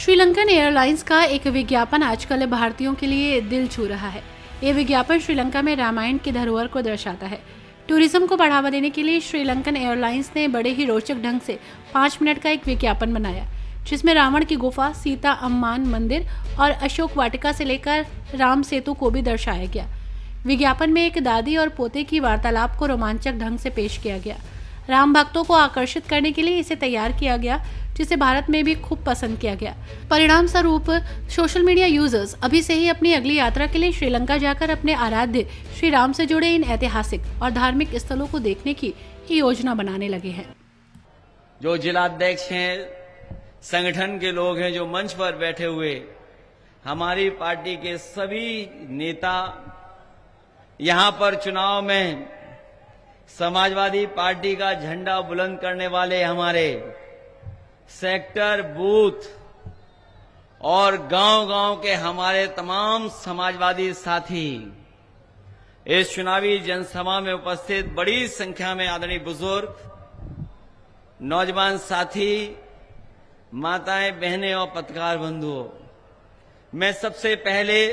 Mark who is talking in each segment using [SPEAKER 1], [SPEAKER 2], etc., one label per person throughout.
[SPEAKER 1] Sri Lankan airlines का एक विज्ञापन आजकल भारतीयों के लिए दिल छू रहा है। ये विज्ञापन श्रीलंका में रामायण की धरोहर को दर्शाता है। टूरिज्म को बढ़ावा देने के लिए श्रीलंकन एयरलाइंस ने बड़े ही रोचक ढंग से 5 मिनट का एक विज्ञापन बनाया, जिसमें रावण की गुफा, सीता अम्मान मंदिर और अशोक वाटिका से लेकर राम सेतु को भी दर्शाया गया। विज्ञापन में एक दादी और पोते की वार्तालाप को रोमांचक ढंग से पेश किया गया। राम भक्तों को आकर्षित करने के लिए इसे तैयार किया गया, जिसे भारत में भी खूब पसंद किया गया। परिणाम स्वरूप सोशल मीडिया यूजर्स अभी से ही अपनी अगली यात्रा के लिए श्रीलंका जाकर अपने आराध्य श्री राम से जुड़े इन ऐतिहासिक और धार्मिक स्थलों को देखने की योजना बनाने लगे हैं।
[SPEAKER 2] जो जिलाध्यक्ष हैं, संगठन के लोग हैं, जो मंच पर बैठे हुए, हमारी पार्टी के सभी नेता, यहां पर चुनाव में समाजवादी पार्टी का झंडा बुलंद करने वाले हमारे सेक्टर, बूथ और गांव-गांव के हमारे तमाम समाजवादी साथी इस चुनावी जनसभा में उपस्थित बड़ी संख्या में आदरणीय बुजुर्ग, नौजवान साथी, माताएं, बहनें और पत्रकार बंधुओं, मैं सबसे पहले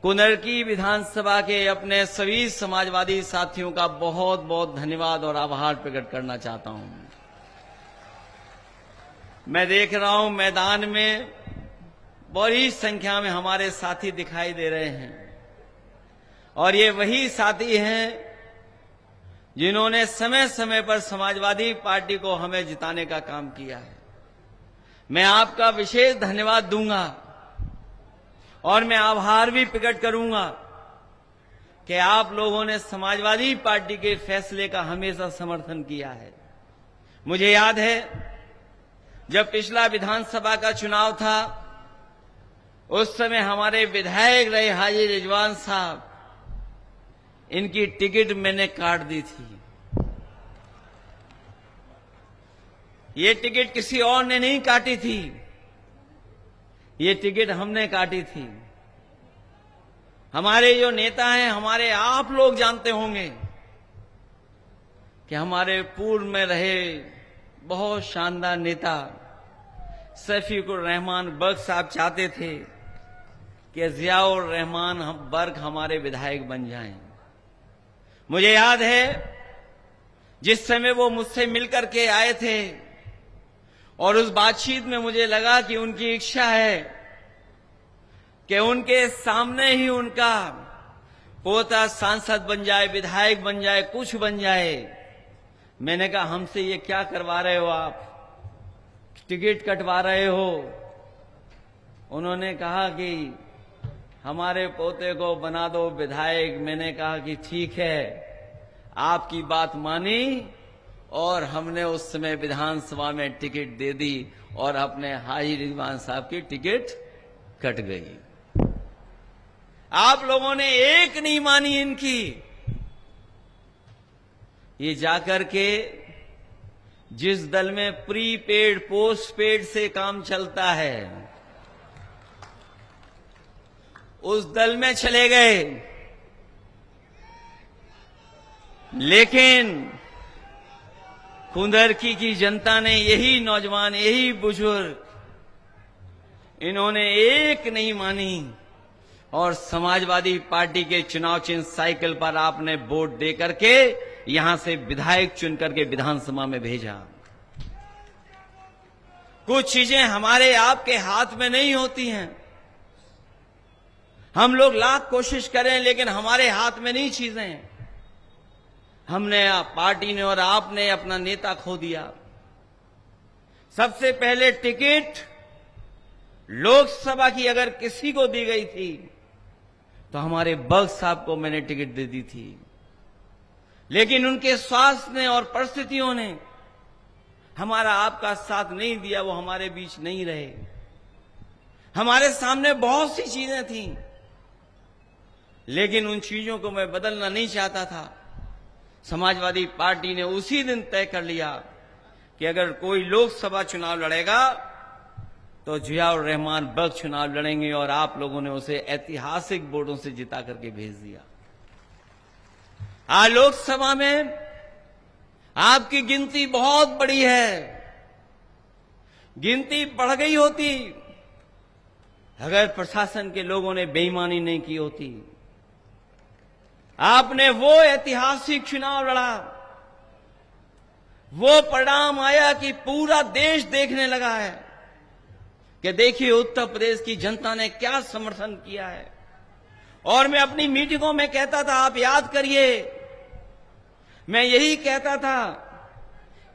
[SPEAKER 2] कुनरकी विधानसभा के अपने सभी समाजवादी साथियों का बहुत बहुत धन्यवाद और आभार प्रकट करना चाहता हूं। मैं देख रहा हूं मैदान में बड़ी संख्या में हमारे साथी दिखाई दे रहे हैं, और ये वही साथी हैं जिन्होंने समय समय पर समाजवादी पार्टी को हमें जिताने का काम किया है। मैं आपका विशेष धन्यवाद दूंगा और मैं आभार भी प्रकट करूंगा कि आप लोगों ने समाजवादी पार्टी के फैसले का हमेशा समर्थन किया है। मुझे याद है जब पिछला विधानसभा का चुनाव था, उस समय हमारे विधायक रहे हाजी रिजवान साहब, इनकी टिकट मैंने काट दी थी। ये टिकट किसी और ने नहीं काटी थी, ये टिकट हमने काटी थी। हमारे जो नेता हैं, हमारे आप लोग जानते होंगे कि हमारे पूर्व में रहे बहुत शानदार नेता शफीकुर रहमान बर्क साहब चाहते थे कि जियाउर रहमान बर्क हमारे विधायक बन जाएं। मुझे याद है जिस समय वो मुझसे मिलकर के आए थे और उस बातचीत में मुझे लगा कि उनकी इच्छा है कि उनके सामने ही उनका पोता सांसद बन जाए, विधायक बन जाए, कुछ बन जाए। मैंने कहा, हमसे ये क्या करवा रहे हो आप, टिकट कटवा रहे हो? उन्होंने कहा कि हमारे पोते को बना दो विधायक। मैंने कहा कि ठीक है, आपकी बात मानी और हमने उस समय विधानसभा में टिकट दे दी और अपने हाजी रिजवान साहब की टिकट कट गई। आप लोगों ने एक नहीं मानी इनकी। ये जाकर के जिस दल में प्रीपेड पोस्टपेड से काम चलता है, उस दल में चले गए। लेकिन कुंदरकी की जनता ने, यही नौजवान, यही बुजुर्ग, इन्होंने एक नहीं मानी और समाजवादी पार्टी के चुनाव चिन्ह साइकिल पर आपने वोट दे करके यहां से विधायक चुन करके विधानसभा में भेजा। कुछ चीजें हमारे आपके हाथ में नहीं होती हैं। हम लोग लाख कोशिश करें लेकिन हमारे हाथ में नहीं चीजें। हमने, पार्टी ने और आपने अपना नेता खो दिया। सबसे पहले टिकट लोकसभा की अगर किसी को दी गई थी तो हमारे बर्क साहब को मैंने टिकट दे दी थी, लेकिन उनके स्वास्थ्य ने और परिस्थितियों ने हमारा आपका साथ नहीं दिया, वो हमारे बीच नहीं रहे। हमारे सामने बहुत सी चीजें थीं, लेकिन उन चीजों को मैं बदलना नहीं चाहता था। समाजवादी पार्टी ने उसी दिन तय कर लिया कि अगर कोई लोकसभा चुनाव लड़ेगा तो जियाउर रहमान बर्क चुनाव लड़ेंगे, और आप लोगों ने उसे ऐतिहासिक वोटों से जिता करके भेज दिया। आज लोकसभा में आपकी गिनती बहुत बड़ी है। गिनती बढ़ गई होती अगर प्रशासन के लोगों ने बेईमानी नहीं की होती। आपने वो ऐतिहासिक चुनाव लड़ा, वो परिणाम आया कि पूरा देश देखने लगा है कि देखिए उत्तर प्रदेश की जनता ने क्या समर्थन किया है। और मैं अपनी मीटिंगों में कहता था, आप याद करिए, मैं यही कहता था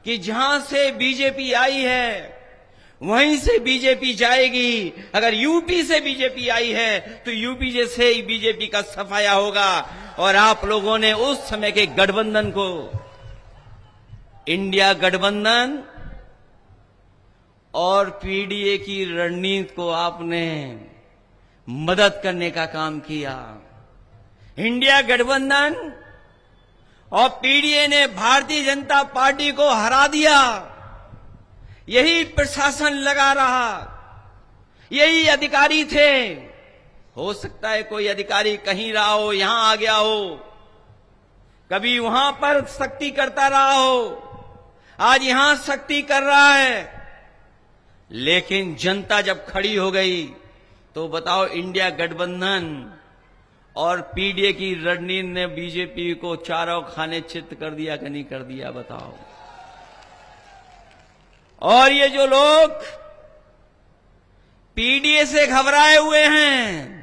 [SPEAKER 2] कि जहां से बीजेपी आई है वहीं से बीजेपी जाएगी। अगर यूपी से बीजेपी आई है तो यूपी से ही बीजेपी का सफाया होगा। और आप लोगों ने उस समय के गठबंधन को, इंडिया गठबंधन और पीडीए की रणनीति को आपने मदद करने का काम किया। इंडिया गठबंधन और पीडीए ने भारतीय जनता पार्टी को हरा दिया। यही प्रशासन लगा रहा, यही अधिकारी थे। हो सकता है कोई अधिकारी कहीं रहा हो, यहां आ गया हो, कभी वहां पर सख्ती करता रहा हो, आज यहां सख्ती कर रहा है। लेकिन जनता जब खड़ी हो गई तो बताओ, इंडिया गठबंधन और पीडीए की रणनीति ने बीजेपी को चारों खाने चित्त कर दिया कि नहीं कर दिया, बताओ। और ये जो लोग पीडीए से घबराए हुए हैं,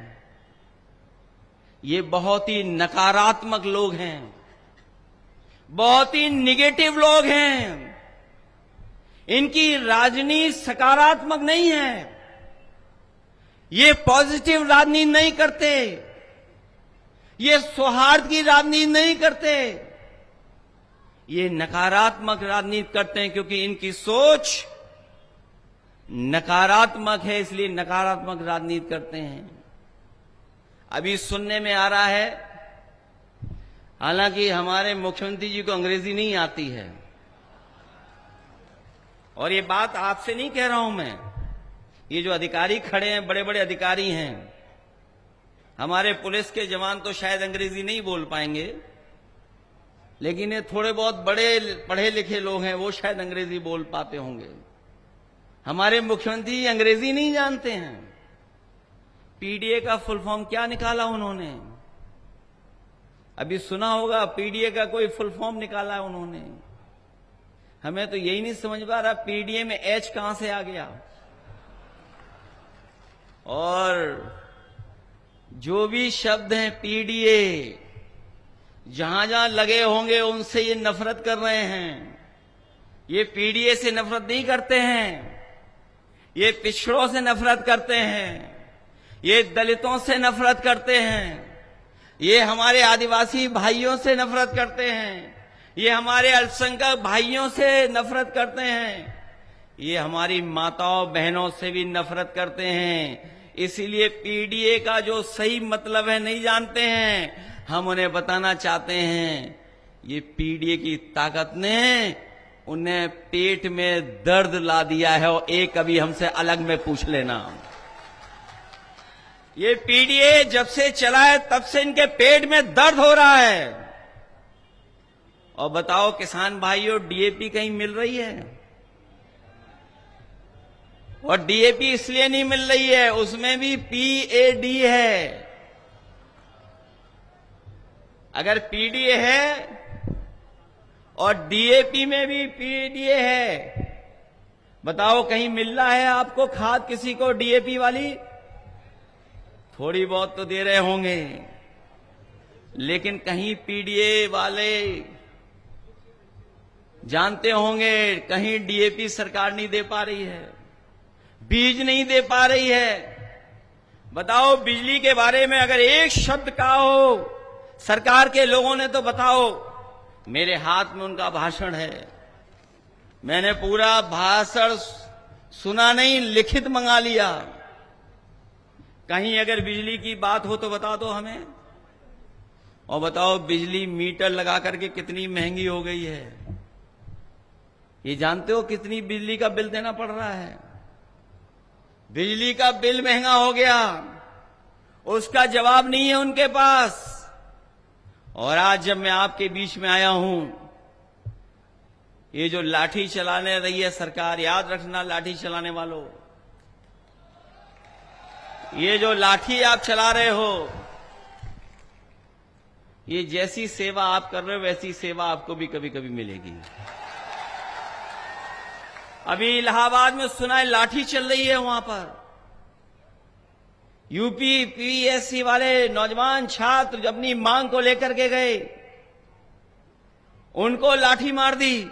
[SPEAKER 2] ये बहुत ही नकारात्मक लोग हैं, बहुत ही निगेटिव लोग हैं। इनकी राजनीति सकारात्मक नहीं है, ये पॉजिटिव राजनीति नहीं करते, ये सौहार्द की राजनीति नहीं करते, ये नकारात्मक राजनीति करते हैं। क्योंकि इनकी सोच नकारात्मक है, इसलिए नकारात्मक राजनीति करते हैं। अभी सुनने में आ रहा है, हालांकि हमारे मुख्यमंत्री जी को अंग्रेजी नहीं आती है, और ये बात आपसे नहीं कह रहा हूं मैं, ये जो अधिकारी खड़े हैं, बड़े बड़े अधिकारी हैं, हमारे पुलिस के जवान तो शायद अंग्रेजी नहीं बोल पाएंगे, लेकिन ये थोड़े बहुत बड़े पढ़े लिखे लोग हैं, वो शायद अंग्रेजी बोल पाते होंगे। हमारे मुख्यमंत्री अंग्रेजी नहीं जानते हैं। पीडीए का फुल फॉर्म क्या निकाला उन्होंने? अभी सुना होगा, पीडीए का कोई फुल फॉर्म निकाला उन्होंने। हमें तो यही नहीं समझ पा रहा, पीडीए में एच कहां से आ गया। और जो भी शब्द हैं पीडीए, जहां जहां लगे होंगे उनसे ये नफरत कर रहे हैं। ये पीडीए से नफरत नहीं करते हैं, ये पिछड़ों से नफरत करते हैं, ये दलितों से नफरत करते हैं, ये हमारे आदिवासी भाइयों से नफरत करते हैं, ये हमारे अल्पसंख्यक भाइयों से नफरत करते हैं, ये हमारी माताओं बहनों से भी नफरत करते हैं। इसीलिए पीडीए का जो सही मतलब है नहीं जानते हैं। हम उन्हें बताना चाहते हैं, ये पीडीए की ताकत ने उन्हें पेट में दर्द ला दिया है। और एक अभी हमसे अलग में पूछ लेना, ये पीडीए जब से चला है तब से इनके पेट में दर्द हो रहा है। और बताओ किसान भाइयों, डीएपी कहीं मिल रही है? और डीएपी इसलिए नहीं मिल रही है, उसमें भी पीएडी है। अगर पीडीए है और डीएपी में भी पीडीए है, बताओ कहीं मिल रहा है आपको खाद किसी को डीएपी वाली? थोड़ी बहुत तो दे रहे होंगे, लेकिन कहीं पीडीए वाले जानते होंगे कहीं डीएपी सरकार नहीं दे पा रही है, बीज नहीं दे पा रही है। बताओ बिजली के बारे में अगर एक शब्द कहा हो सरकार के लोगों ने तो बताओ। मेरे हाथ में उनका भाषण है, मैंने पूरा भाषण सुना नहीं, लिखित मंगा लिया। कहीं अगर बिजली की बात हो तो बता दो हमें। और बताओ बिजली मीटर लगा करके कितनी महंगी हो गई है, ये जानते हो कितनी बिजली का बिल देना पड़ रहा है? बिजली का बिल महंगा हो गया, उसका जवाब नहीं है उनके पास। और आज जब मैं आपके बीच में आया हूं, ये जो लाठी चलाने रही है सरकार, याद रखना लाठी चलाने वालों, ये जो लाठी आप चला रहे हो, ये जैसी सेवा आप कर रहे हो वैसी सेवा आपको भी कभी कभी मिलेगी। अभी इलाहाबाद में सुना है लाठी चल रही है, वहां पर यूपी पीएससी वाले नौजवान छात्र जब अपनी मांग को लेकर के गए, उनको लाठी मार दी,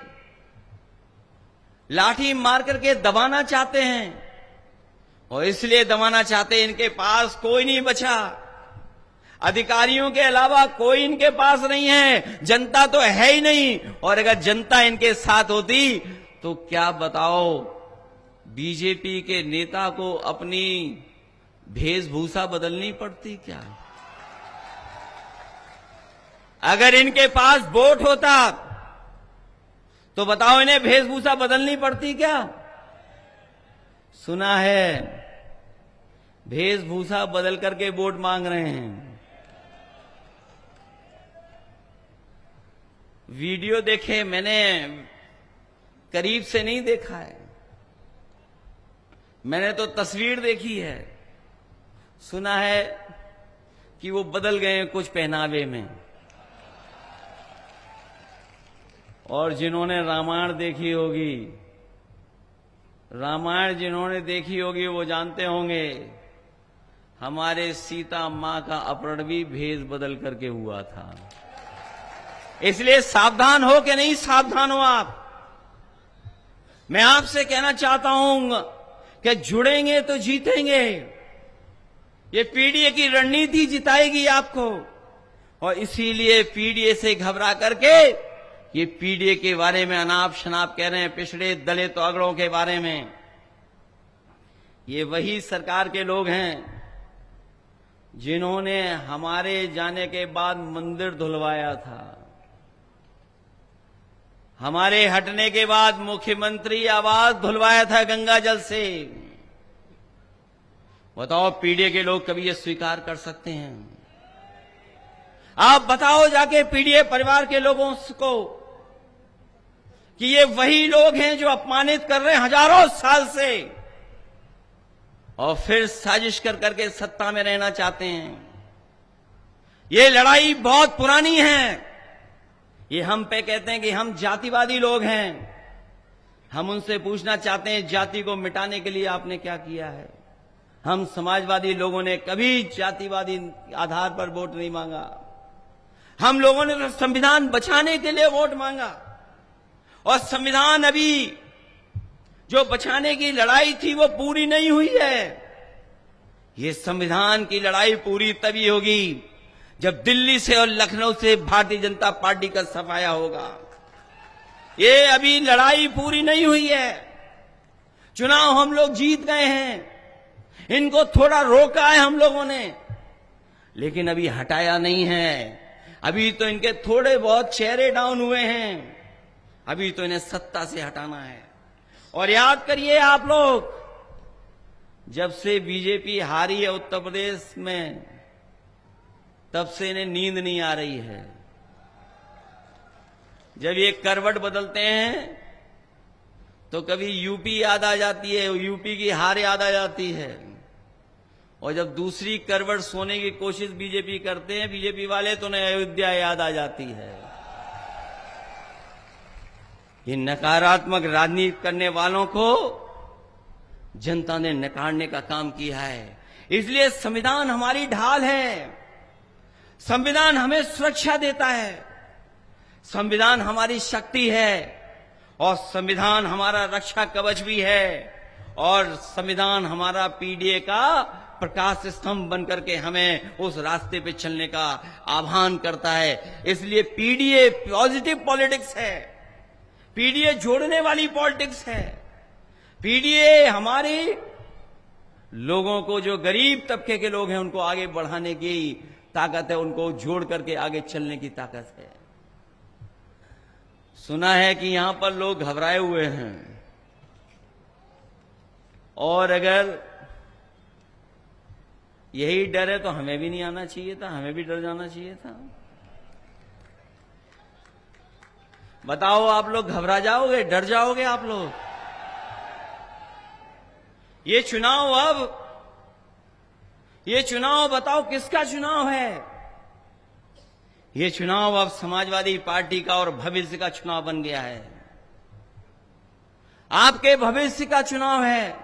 [SPEAKER 2] लाठी मार करके दबाना चाहते हैं, और इसलिए दबाना चाहते हैं इनके पास कोई नहीं बचा, अधिकारियों के अलावा कोई इनके पास नहीं है, जनता तो है ही नहीं। और अगर जनता इनके साथ होती तो क्या बताओ, बीजेपी के नेता को अपनी वेशभूषा बदलनी पड़ती क्या? अगर इनके पास वोट होता तो बताओ इन्हें वेशभूषा बदलनी पड़ती क्या? सुना है वेशभूषा बदल करके वोट मांग रहे हैं। वीडियो देखे मैंने, करीब से नहीं देखा है, मैंने तो तस्वीर देखी है। सुना है कि वो बदल गए कुछ पहनावे में, और जिन्होंने रामायण देखी होगी, रामायण जिन्होंने देखी होगी वो जानते होंगे हमारे सीता मां का अपहरण भी भेष बदल करके हुआ था। इसलिए सावधान हो कि नहीं सावधान हो आप? मैं आपसे कहना चाहता हूं कि जुड़ेंगे तो जीतेंगे। ये पीडीए की रणनीति जिताएगी आपको, और इसीलिए पीडीए से घबरा करके ये पीडीए के बारे में अनाप शनाप कह रहे हैं, पिछड़े दलित अगड़ों के बारे में। ये वही सरकार के लोग हैं जिन्होंने हमारे जाने के बाद मंदिर धुलवाया था, हमारे हटने के बाद मुख्यमंत्री आवास धुलवाया था गंगा जल से। बताओ पीडीए के लोग कभी ये स्वीकार कर सकते हैं? आप बताओ जाके पीडीए परिवार के लोगों को कि ये वही लोग हैं जो अपमानित कर रहे हैं हजारों साल से, और फिर साजिश कर करके सत्ता में रहना चाहते हैं। ये लड़ाई बहुत पुरानी है। ये हम पे कहते हैं कि हम जातिवादी लोग हैं। हम उनसे पूछना चाहते हैं जाति को मिटाने के लिए आपने क्या किया है? हम समाजवादी लोगों ने कभी जातिवादी आधार पर वोट नहीं मांगा। हम लोगों ने तो संविधान बचाने के लिए वोट मांगा, और संविधान अभी जो बचाने की लड़ाई थी वो पूरी नहीं हुई है। ये संविधान की लड़ाई पूरी तभी होगी जब दिल्ली से और लखनऊ से भारतीय जनता पार्टी का सफाया होगा। ये अभी लड़ाई पूरी नहीं हुई है। चुनाव हम लोग जीत गए हैं, इनको थोड़ा रोका है हम लोगों ने, लेकिन अभी हटाया नहीं है। अभी तो इनके थोड़े बहुत चेहरे डाउन हुए हैं, अभी तो इन्हें सत्ता से हटाना है। और याद करिए आप लोग, जब से बीजेपी हारी है उत्तर प्रदेश में, तब से इन्हें नींद नहीं आ रही है। जब ये करवट बदलते हैं तो कभी यूपी याद आ जाती है, यूपी की हार याद आ जाती है, और जब दूसरी करवट सोने की कोशिश बीजेपी करते हैं बीजेपी वाले, तो उन्हें अयोध्या याद आ जाती है। ये नकारात्मक राजनीति करने वालों को जनता ने नकारने का काम किया है। इसलिए संविधान हमारी ढाल है, संविधान हमें सुरक्षा देता है, संविधान हमारी शक्ति है, और संविधान हमारा रक्षा कवच भी है, और संविधान हमारा पीडीए का प्रकाश स्तंभ बनकर के हमें उस रास्ते पे चलने का आह्वान करता है। इसलिए पीडीए पॉजिटिव पॉलिटिक्स है, पीडीए जोड़ने वाली पॉलिटिक्स है। पीडीए हमारे लोगों को, जो गरीब तबके के लोग हैं, उनको आगे बढ़ाने की ताकत है, उनको जोड़ करके आगे चलने की ताकत है। सुना है कि यहां पर लोग घबराए हुए हैं, और अगर यही डर है तो हमें भी नहीं आना चाहिए था, हमें भी डर जाना चाहिए था। बताओ, आप लोग घबरा जाओगे, डर जाओगे आप लोग? ये चुनाव बताओ किसका चुनाव है? ये चुनाव अब समाजवादी पार्टी का और भविष्य का चुनाव बन गया है। आपके भविष्य का चुनाव है,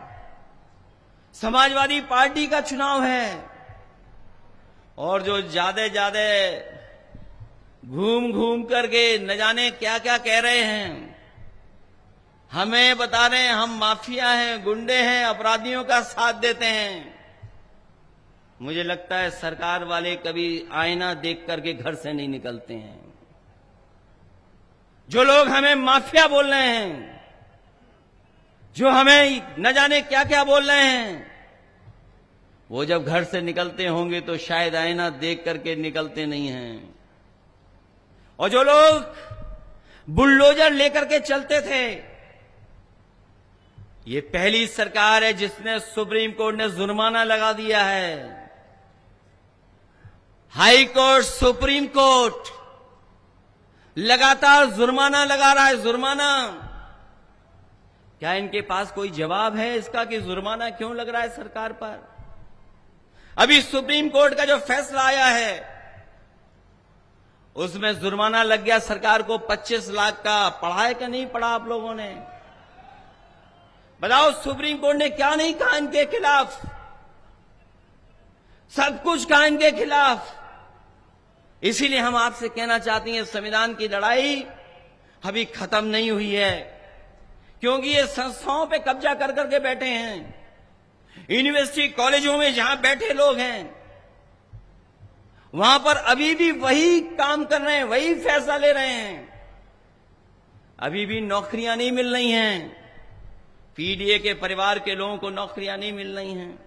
[SPEAKER 2] समाजवादी पार्टी का चुनाव है। और जो ज्यादा घूम घूम करके न जाने क्या क्या कह रहे हैं, हमें बता रहे हैं हम माफिया हैं, गुंडे हैं, अपराधियों का साथ देते हैं। मुझे लगता है सरकार वाले कभी आईना देख करके घर से नहीं निकलते हैं। जो लोग हमें माफिया बोल रहे हैं, जो हमें न जाने क्या क्या बोल रहे हैं, वो जब घर से निकलते होंगे तो शायद आईना देख करके निकलते नहीं हैं। और जो लोग बुलडोजर लेकर के चलते थे, ये पहली सरकार है जिसने सुप्रीम कोर्ट ने जुर्माना लगा दिया है। हाई कोर्ट, सुप्रीम कोर्ट लगातार जुर्माना लगा रहा है, जुर्माना। क्या इनके पास कोई जवाब है इसका कि जुर्माना क्यों लग रहा है सरकार पर? अभी सुप्रीम कोर्ट का जो फैसला आया है उसमें जुर्माना लग गया सरकार को 25 लाख का। पढ़ा है कि नहीं पढ़ा आप लोगों ने? बताओ, सुप्रीम कोर्ट ने क्या नहीं कहा इनके खिलाफ? सब कुछ कहा इनके खिलाफ। इसीलिए हम आपसे कहना चाहते हैं, संविधान की लड़ाई अभी खत्म नहीं हुई है, क्योंकि ये संस्थाओं पे कब्जा कर करके बैठे हैं। यूनिवर्सिटी कॉलेजों में जहां बैठे लोग हैं, वहां पर अभी भी वही काम कर रहे हैं, वही फैसला ले रहे हैं। अभी भी नौकरियां नहीं मिल रही हैं, पीडीए के परिवार के लोगों को नौकरियां नहीं मिल रही हैं।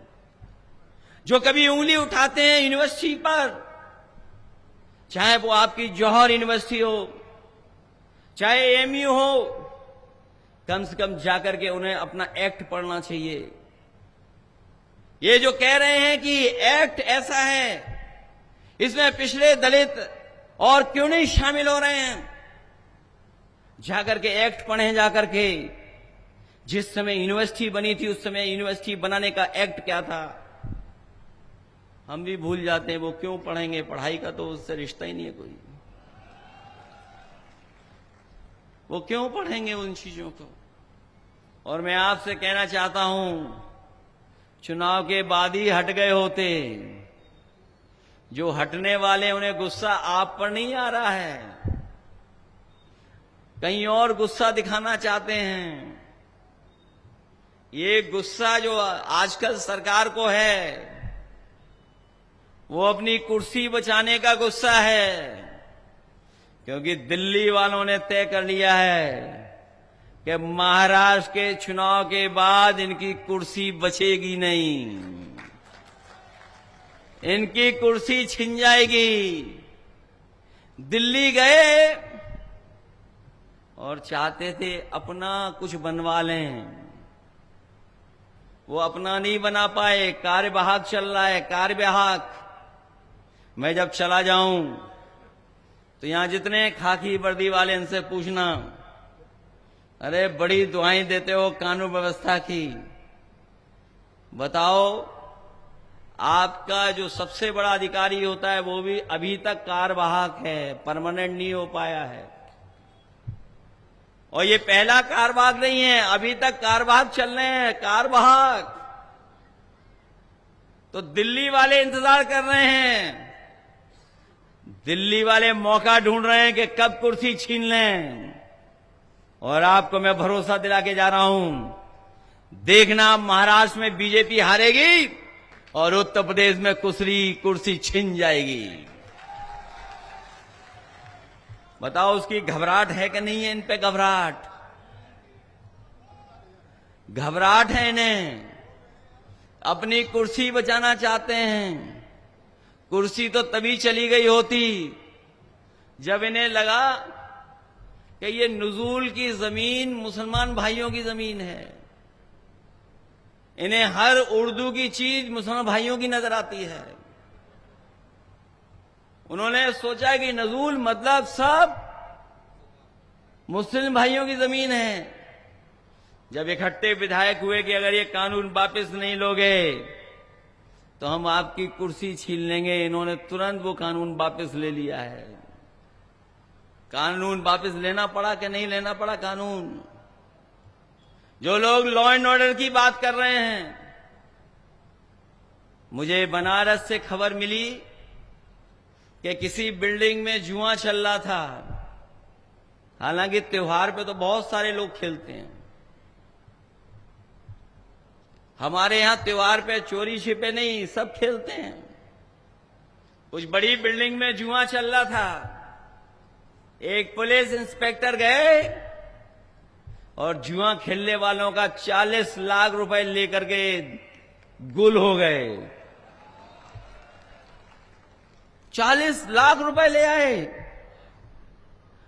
[SPEAKER 2] जो कभी उंगली उठाते हैं यूनिवर्सिटी पर, चाहे वो आपकी जौहर यूनिवर्सिटी हो, चाहे एमयू हो, कम से कम जाकर के उन्हें अपना एक्ट पढ़ना चाहिए। ये जो कह रहे हैं कि एक्ट ऐसा है, इसमें पिछड़े, दलित और क्यों नहीं शामिल हो रहे हैं, जाकर के एक्ट पढ़ें। जाकर के जिस समय यूनिवर्सिटी बनी थी उस समय यूनिवर्सिटी बनाने का एक्ट क्या था, हम भी भूल जाते हैं। वो क्यों पढ़ेंगे? पढ़ाई का तो उससे रिश्ता ही नहीं है कोई। वो क्यों पढ़ेंगे उन चीजों को? और मैं आपसे कहना चाहता हूं, चुनाव के बाद ही हट गए होते। जो हटने वाले, उन्हें गुस्सा आप पर नहीं आ रहा है, कहीं और गुस्सा दिखाना चाहते हैं। ये गुस्सा जो आजकल सरकार को है, वो अपनी कुर्सी बचाने का गुस्सा है, क्योंकि दिल्ली वालों ने तय कर लिया है कि महाराष्ट्र के चुनाव के बाद इनकी कुर्सी बचेगी नहीं, इनकी कुर्सी छिन जाएगी। दिल्ली गए और चाहते थे अपना कुछ बनवा लें, वो अपना नहीं बना पाए। कार्यवाहक चल रहा है, कार्यवाहक। मैं जब चला जाऊं तो यहां जितने खाकी वर्दी वाले, इनसे पूछना, अरे बड़ी दुआएं देते हो कानून व्यवस्था की, बताओ आपका जो सबसे बड़ा अधिकारी होता है वो भी अभी तक कार्यवाहक है, परमानेंट नहीं हो पाया है। और ये पहला कार्यवाहक नहीं है, अभी तक कार्यवाहक चल रहे हैं, कार्यवाहक। तो दिल्ली वाले इंतजार कर रहे हैं, दिल्ली वाले मौका ढूंढ रहे हैं कि कब कुर्सी छीन लें। और आपको मैं भरोसा दिला के जा रहा हूं, देखना महाराष्ट्र में बीजेपी हारेगी और उत्तर प्रदेश में कुर्सी छिन जाएगी। बताओ, उसकी घबराहट है कि नहीं है? इन पे घबराहट है इन्हें, अपनी कुर्सी बचाना चाहते हैं। कुर्सी तो तभी चली गई होती जब इन्हें लगा कि ये नुजूल की जमीन मुसलमान भाइयों की जमीन है। इन्हें हर उर्दू की चीज मुसलमान भाइयों की नजर आती है। उन्होंने सोचा कि नजूल मतलब सब मुस्लिम भाइयों की जमीन है। जब इकट्ठे विधायक हुए कि अगर ये कानून वापस नहीं लोगे तो हम आपकी कुर्सी छीन लेंगे, इन्होंने तुरंत वो कानून वापस ले लिया है। कानून वापस लेना पड़ा कि नहीं लेना पड़ा कानून? जो लोग लॉ एंड ऑर्डर की बात कर रहे हैं, मुझे बनारस से खबर मिली कि किसी बिल्डिंग में जुआ चल रहा था। हालांकि त्योहार पे तो बहुत सारे लोग खेलते हैं, हमारे यहां त्योहार पे चोरी छिपे नहीं, सब खेलते हैं। कुछ बड़ी बिल्डिंग में जुआ चल रहा था। एक पुलिस इंस्पेक्टर गए और जुआ खेलने वालों का 40 लाख रुपए लेकर के गुल हो गए। 40 लाख रुपए ले आए।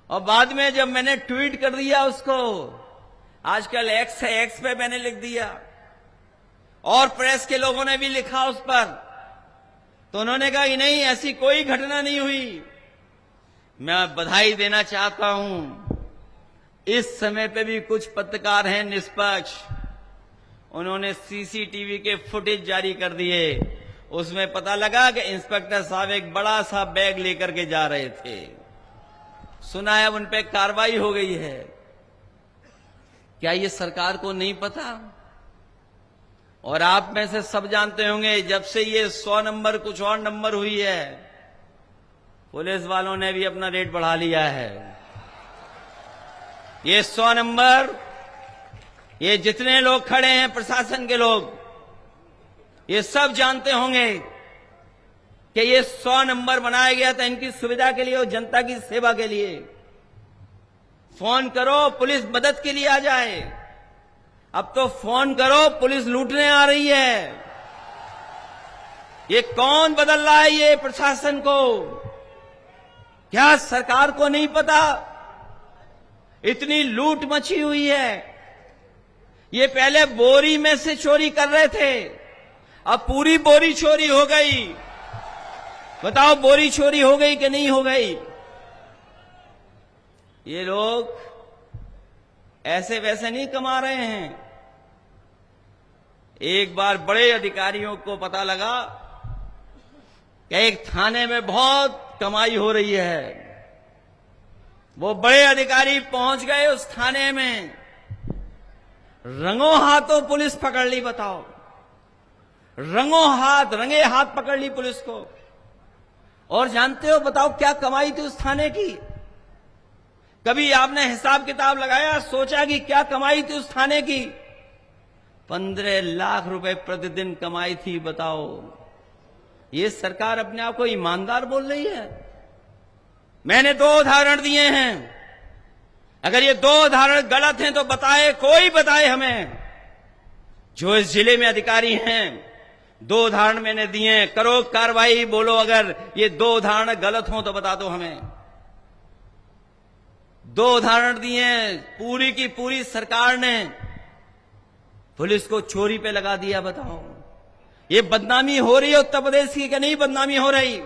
[SPEAKER 2] और बाद में जब मैंने ट्वीट कर दिया उसको, आजकल एक्स है, एक्स पे मैंने लिख दिया और प्रेस के लोगों ने भी लिखा उस पर, तो उन्होंने कहा कि नहीं, ऐसी कोई घटना नहीं हुई। मैं बधाई देना चाहता हूं, इस समय पे भी कुछ पत्रकार हैं निष्पक्ष, उन्होंने सीसीटीवी के फुटेज जारी कर दिए। उसमें पता लगा कि इंस्पेक्टर साहब एक बड़ा सा बैग लेकर के जा रहे थे। सुना है उन पे कार्रवाई हो गई है। क्या ये सरकार को नहीं पता? और आप में से सब जानते होंगे, जब से ये 100 नंबर कुछ और नंबर हुई है, पुलिस वालों ने भी अपना रेट बढ़ा लिया है। ये 100 नंबर, ये जितने लोग खड़े हैं प्रशासन के लोग, ये सब जानते होंगे कि ये 100 नंबर बनाया गया था इनकी सुविधा के लिए और जनता की सेवा के लिए। फोन करो, पुलिस मदद के लिए आ जाए। अब तो फोन करो, पुलिस लूटने आ रही है। ये कौन बदल रहा है ये प्रशासन को? क्या सरकार को नहीं पता? इतनी लूट मची हुई है। ये पहले बोरी में से चोरी कर रहे थे, अब पूरी बोरी चोरी हो गई। बताओ, बोरी चोरी हो गई कि नहीं हो गई? ये लोग ऐसे वैसे नहीं कमा रहे हैं। एक बार बड़े अधिकारियों को पता लगा कि एक थाने में बहुत कमाई हो रही है। वो बड़े अधिकारी पहुंच गए उस थाने में, रंगों हाथों पुलिस पकड़ ली। बताओ, रंगों हाथ, रंगे हाथ पकड़ ली पुलिस को। और जानते हो, बताओ क्या कमाई थी उस थाने की? कभी आपने हिसाब किताब लगाया, सोचा कि क्या कमाई थी उस थाने की? 15 लाख रुपए प्रतिदिन कमाई थी। बताओ, ये सरकार अपने आप को ईमानदार बोल रही है? मैंने 2 उदाहरण दिए हैं। अगर ये 2 उदाहरण गलत हैं तो बताए, कोई बताए हमें। जो इस जिले में अधिकारी हैं, 2 उदाहरण मैंने दिए हैं, करो कार्रवाई। बोलो अगर ये 2 उदाहरण गलत हों तो बता दो हमें। 2 उदाहरण दिए हैं, पूरी की पूरी सरकार ने पुलिस को चोरी पे लगा दिया। बताओ, ये बदनामी हो रही है उत्तर प्रदेश की कि नहीं बदनामी हो रही?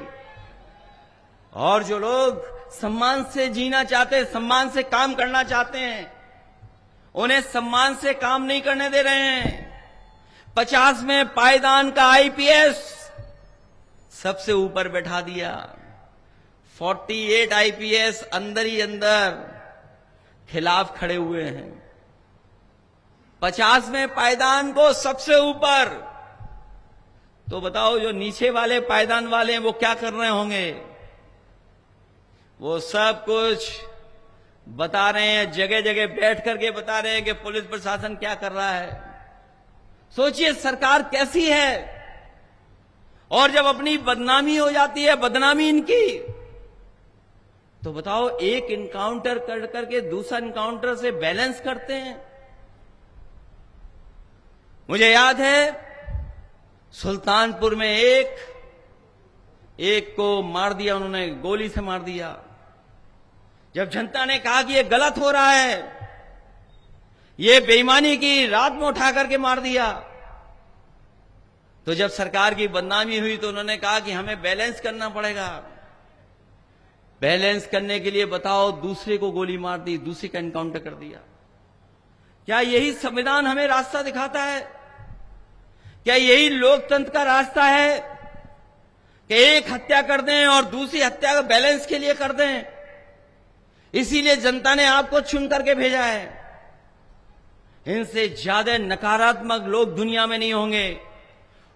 [SPEAKER 2] और जो लोग सम्मान से जीना चाहते हैं, सम्मान से काम करना चाहते हैं, उन्हें सम्मान से काम नहीं करने दे रहे हैं। 50 में पायदान का आईपीएस सबसे ऊपर बैठा दिया। 48 आईपीएस अंदर ही अंदर खिलाफ खड़े हुए हैं। 50 में पायदान को सबसे ऊपर। तो बताओ, जो नीचे वाले पायदान वाले हैं वो क्या कर रहे होंगे? वो सब कुछ बता रहे हैं, जगह जगह बैठ करके बता रहे हैं कि पुलिस प्रशासन क्या कर रहा है। सोचिए सरकार कैसी है। और जब अपनी बदनामी हो जाती है, बदनामी इनकी, तो बताओ, एक इनकाउंटर कर करके दूसरा इनकाउंटर से बैलेंस करते हैं। मुझे याद है सुल्तानपुर में एक को मार दिया, उन्होंने गोली से मार दिया। जब जनता ने कहा कि ये गलत हो रहा है, ये बेईमानी की, रात में उठा करके मार दिया, तो जब सरकार की बदनामी हुई तो उन्होंने कहा कि हमें बैलेंस करना पड़ेगा। बैलेंस करने के लिए बताओ दूसरे को गोली मार दी, दूसरे का एनकाउंटर कर दिया। क्या यही संविधान हमें रास्ता दिखाता है? क्या यही लोकतंत्र का रास्ता है कि एक हत्या कर दें और दूसरी हत्या को बैलेंस के लिए कर दें? इसीलिए जनता ने आपको चुन करके भेजा है। इनसे ज्यादा नकारात्मक लोग दुनिया में नहीं होंगे।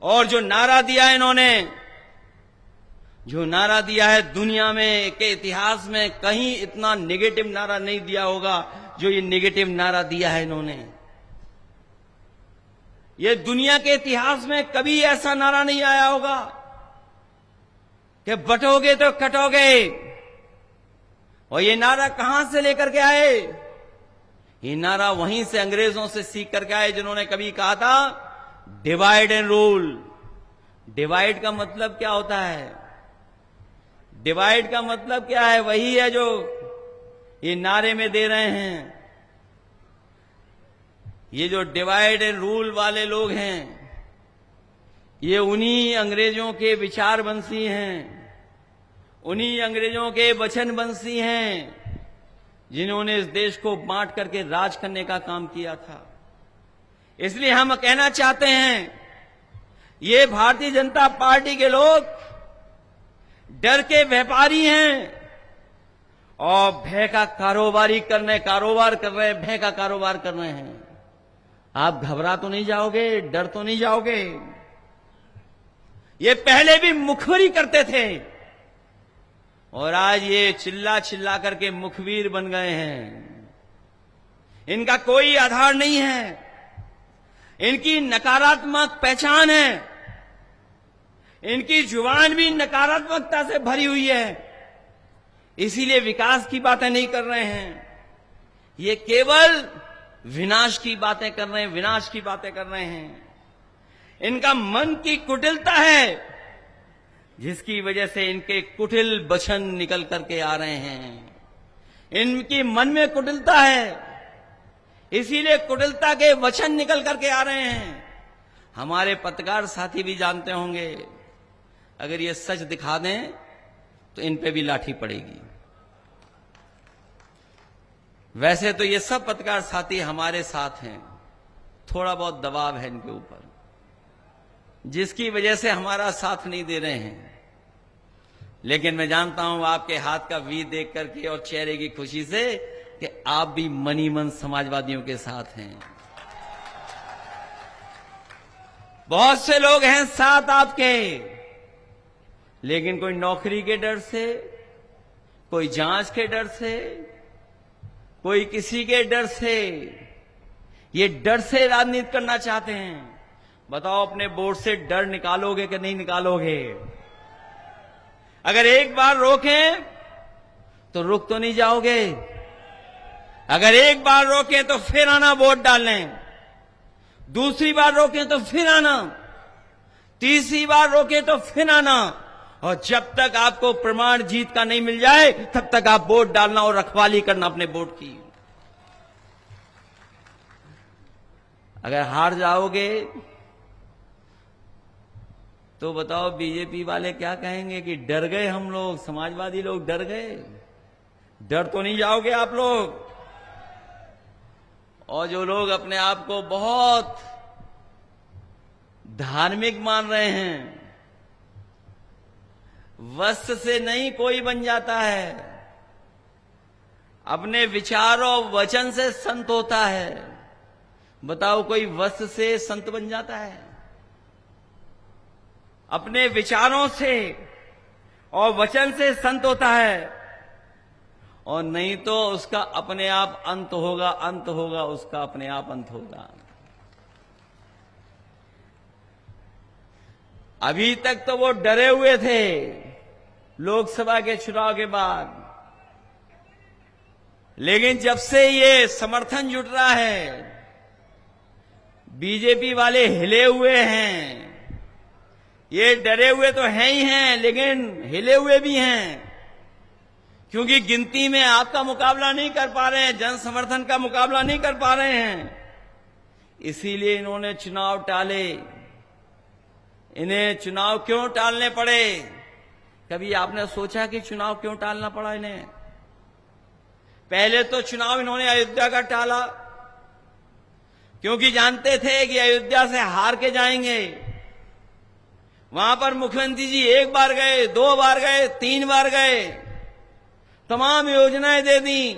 [SPEAKER 2] और जो नारा दिया है इन्होंने, जो नारा दिया है, दुनिया में के इतिहास में कहीं इतना नेगेटिव नारा नहीं दिया होगा जो ये नेगेटिव नारा दिया है इन्होंने। ये दुनिया के इतिहास में कभी ऐसा नारा नहीं आया होगा कि बटोगे तो कटोगे। और ये नारा कहां से लेकर के आए? ये नारा वहीं से अंग्रेजों से सीख करके आए जिन्होंने कभी कहा था डिवाइड एंड रूल। डिवाइड का मतलब क्या होता है? डिवाइड का मतलब क्या है? वही है जो ये नारे में दे रहे हैं। ये जो डिवाइड एंड रूल वाले लोग हैं, ये उन्हीं अंग्रेजों के विचार बंसी हैं, उन्हीं अंग्रेजों के वचन बंसी हैं जिन्होंने इस देश को बांट करके राज करने का काम किया था। इसलिए हम कहना चाहते हैं, ये भारतीय जनता पार्टी के लोग डर के व्यापारी हैं और भय का कारोबार कर रहे हैं, भय का कारोबार कर रहे हैं। आप घबरा तो नहीं जाओगे? डर तो नहीं जाओगे? ये पहले भी मुखबिरी करते थे और आज ये चिल्ला चिल्ला करके मुखबिर बन गए हैं। इनका कोई आधार नहीं है, इनकी नकारात्मक पहचान है, इनकी जुबान भी नकारात्मकता से भरी हुई है। इसीलिए विकास की बातें नहीं कर रहे हैं, ये केवल विनाश की बातें कर रहे हैं, विनाश की बातें कर रहे हैं। इनका मन की कुटिलता है जिसकी वजह से इनके कुटिल वचन निकल करके आ रहे हैं। इनकी मन में कुटिलता है, इसीलिए कुटिलता के वचन निकल करके आ रहे हैं। हमारे पत्रकार साथी भी जानते होंगे, अगर ये सच दिखा दें तो इन पे भी लाठी पड़ेगी। वैसे तो ये सब पत्रकार साथी हमारे साथ हैं, थोड़ा बहुत दबाव है इनके ऊपर जिसकी वजह से हमारा साथ नहीं दे रहे हैं। लेकिन मैं जानता हूं आपके हाथ का वी देख करके और चेहरे की खुशी से कि आप भी मनी मन समाजवादियों के साथ हैं। बहुत से लोग हैं साथ आपके, लेकिन कोई नौकरी के डर से, कोई जांच के डर से, कोई किसी के डर से, ये डर से राजनीति करना चाहते हैं। बताओ, अपने बोर्ड से डर निकालोगे कि नहीं निकालोगे? अगर एक बार रोकें तो रुक तो नहीं जाओगे। अगर एक बार रोकें तो फिर आना वोट डालने, दूसरी बार रोकें तो फिर आना, तीसरी बार रोकें तो फिर आना, और जब तक आपको प्रमाण जीत का नहीं मिल जाए तब तक आप वोट डालना और रखवाली करना अपने वोट की। अगर हार जाओगे तो बताओ बीजेपी वाले क्या कहेंगे कि डर गए हम लोग, समाजवादी लोग डर गए। डर तो नहीं जाओगे आप लोग। और जो लोग अपने आप को बहुत धार्मिक मान रहे हैं, वस्त्र से नहीं कोई बन जाता है, अपने विचार और वचन से संत होता है। बताओ, कोई वस्त्र से संत बन जाता है? अपने विचारों से और वचन से संत होता है, और नहीं तो उसका अपने आप अंत होगा, अंत होगा उसका अपने आप अंत होगा। अभी तक तो वो डरे हुए थे लोकसभा के चुनाव के बाद, लेकिन जब से ये समर्थन जुट रहा है, बीजेपी वाले हिले हुए हैं। ये डरे हुए तो हैं ही हैं, लेकिन हिले हुए भी हैं, क्योंकि गिनती में आपका मुकाबला नहीं कर पा रहे हैं, जन समर्थन का मुकाबला नहीं कर पा रहे हैं। इसीलिए इन्होंने चुनाव टाले। इन्हें चुनाव क्यों टालने पड़े? कभी आपने सोचा कि चुनाव क्यों टालना पड़ा इन्हें? पहले तो चुनाव इन्होंने अयोध्या का टाला क्योंकि जानते थे कि अयोध्या से हार के जाएंगे। वहां पर मुख्यमंत्री जी 1 बार गए, 2 बार गए, 3 बार गए, तमाम योजनाएं दे दी।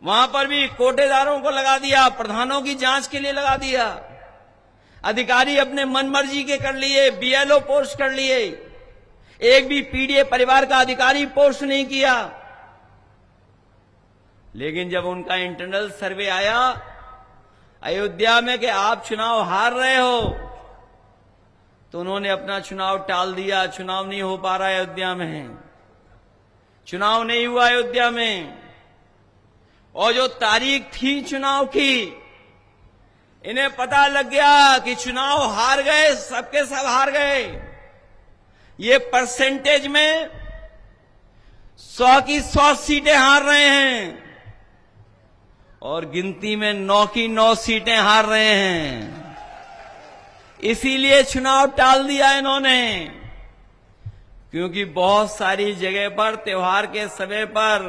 [SPEAKER 2] वहां पर भी कोटेदारों को लगा दिया, प्रधानों की जांच के लिए लगा दिया, अधिकारी अपने मनमर्जी के कर लिए, बीएलओ पोस्ट कर लिए, एक भी पीडीए परिवार का अधिकारी पोस्ट नहीं किया। लेकिन जब उनका इंटरनल सर्वे आया अयोध्या में कि आप चुनाव हार रहे हो, तो उन्होंने अपना चुनाव टाल दिया। चुनाव नहीं हो पा रहा है अयोध्या में, चुनाव नहीं हुआ अयोध्या में। और जो तारीख थी चुनाव की, इन्हें पता लग गया कि चुनाव हार गए, सबके सब हार गए। ये परसेंटेज में 100 की 100 सीटें हार रहे हैं और गिनती में 9 की 9 सीटें हार रहे हैं। इसीलिए चुनाव टाल दिया इन्होंने, क्योंकि बहुत सारी जगह पर त्योहार के समय पर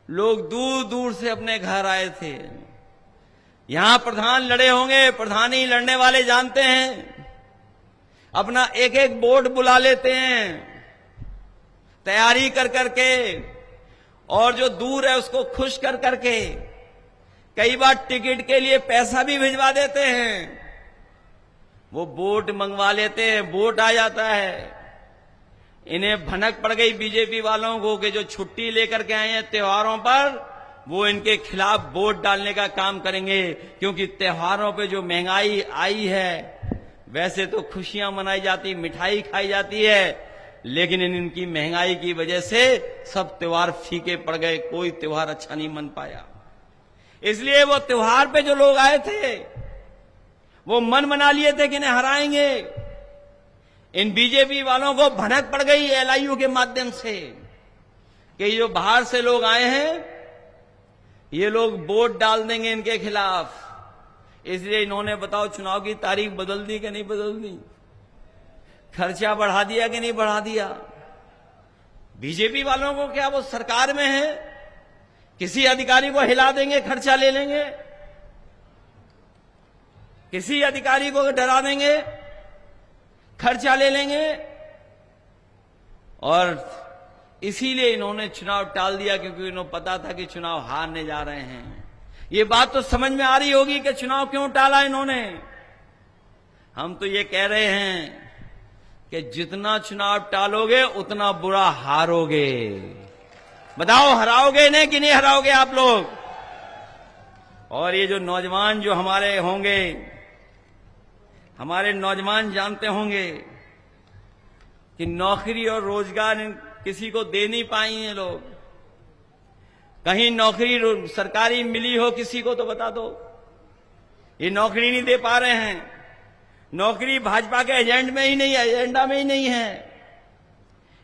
[SPEAKER 2] लोग दूर दूर से अपने घर आए थे। यहां प्रधान लड़े होंगे, प्रधान ही लड़ने वाले जानते हैं, अपना एक एक वोट बुला लेते हैं तैयारी कर करके, और जो दूर है उसको खुश कर करके कई बार टिकट के लिए पैसा भी भिजवा देते हैं। वो वोट मंगवा लेते हैं, वोट आ जाता है। इन्हें भनक पड़ गई बीजेपी वालों को कि जो छुट्टी लेकर के आए हैं त्योहारों पर, वो इनके खिलाफ वोट डालने का काम करेंगे, क्योंकि त्योहारों पे जो महंगाई आई है, वैसे तो खुशियां मनाई जाती, मिठाई खाई जाती है, लेकिन इनकी महंगाई की वजह से सब त्योहार फीके पड़ गए, कोई त्योहार अच्छा नहीं मन पाया। इसलिए वो त्योहार पे जो लोग आए थे वो मन बना लिए थे कि इन्हें हराएंगे। इन बीजेपी वालों को भनक पड़ गई एलआईयू के माध्यम से कि जो बाहर से लोग आए हैं ये लोग वोट डाल देंगे इनके खिलाफ। इसलिए इन्होंने बताओ चुनाव की तारीख बदल दी कि नहीं बदल दी, खर्चा बढ़ा दिया कि नहीं बढ़ा दिया। बीजेपी वालों को क्या वो सरकार में है, किसी अधिकारी को हिला देंगे, खर्चा ले लेंगे, किसी अधिकारी को डरा देंगे, खर्चा ले लेंगे। और इसीलिए इन्होंने चुनाव टाल दिया, क्योंकि इन्होंने पता था कि चुनाव हारने जा रहे हैं। ये बात तो समझ में आ रही होगी कि चुनाव क्यों टाला इन्होंने। हम तो ये कह रहे हैं कि जितना चुनाव टालोगे उतना बुरा हारोगे। बताओ हराओगे इन्हें कि नहीं हराओगे आप लोग? और ये जो नौजवान जो हमारे होंगे, हमारे नौजवान जानते होंगे कि नौकरी और रोजगार किसी को दे नहीं पाई हैं लोग। कहीं नौकरी सरकारी मिली हो किसी को तो बता दो। ये नौकरी नहीं दे पा रहे हैं। नौकरी भाजपा के एजेंडा में ही नहीं है, एजेंडा में ही नहीं है।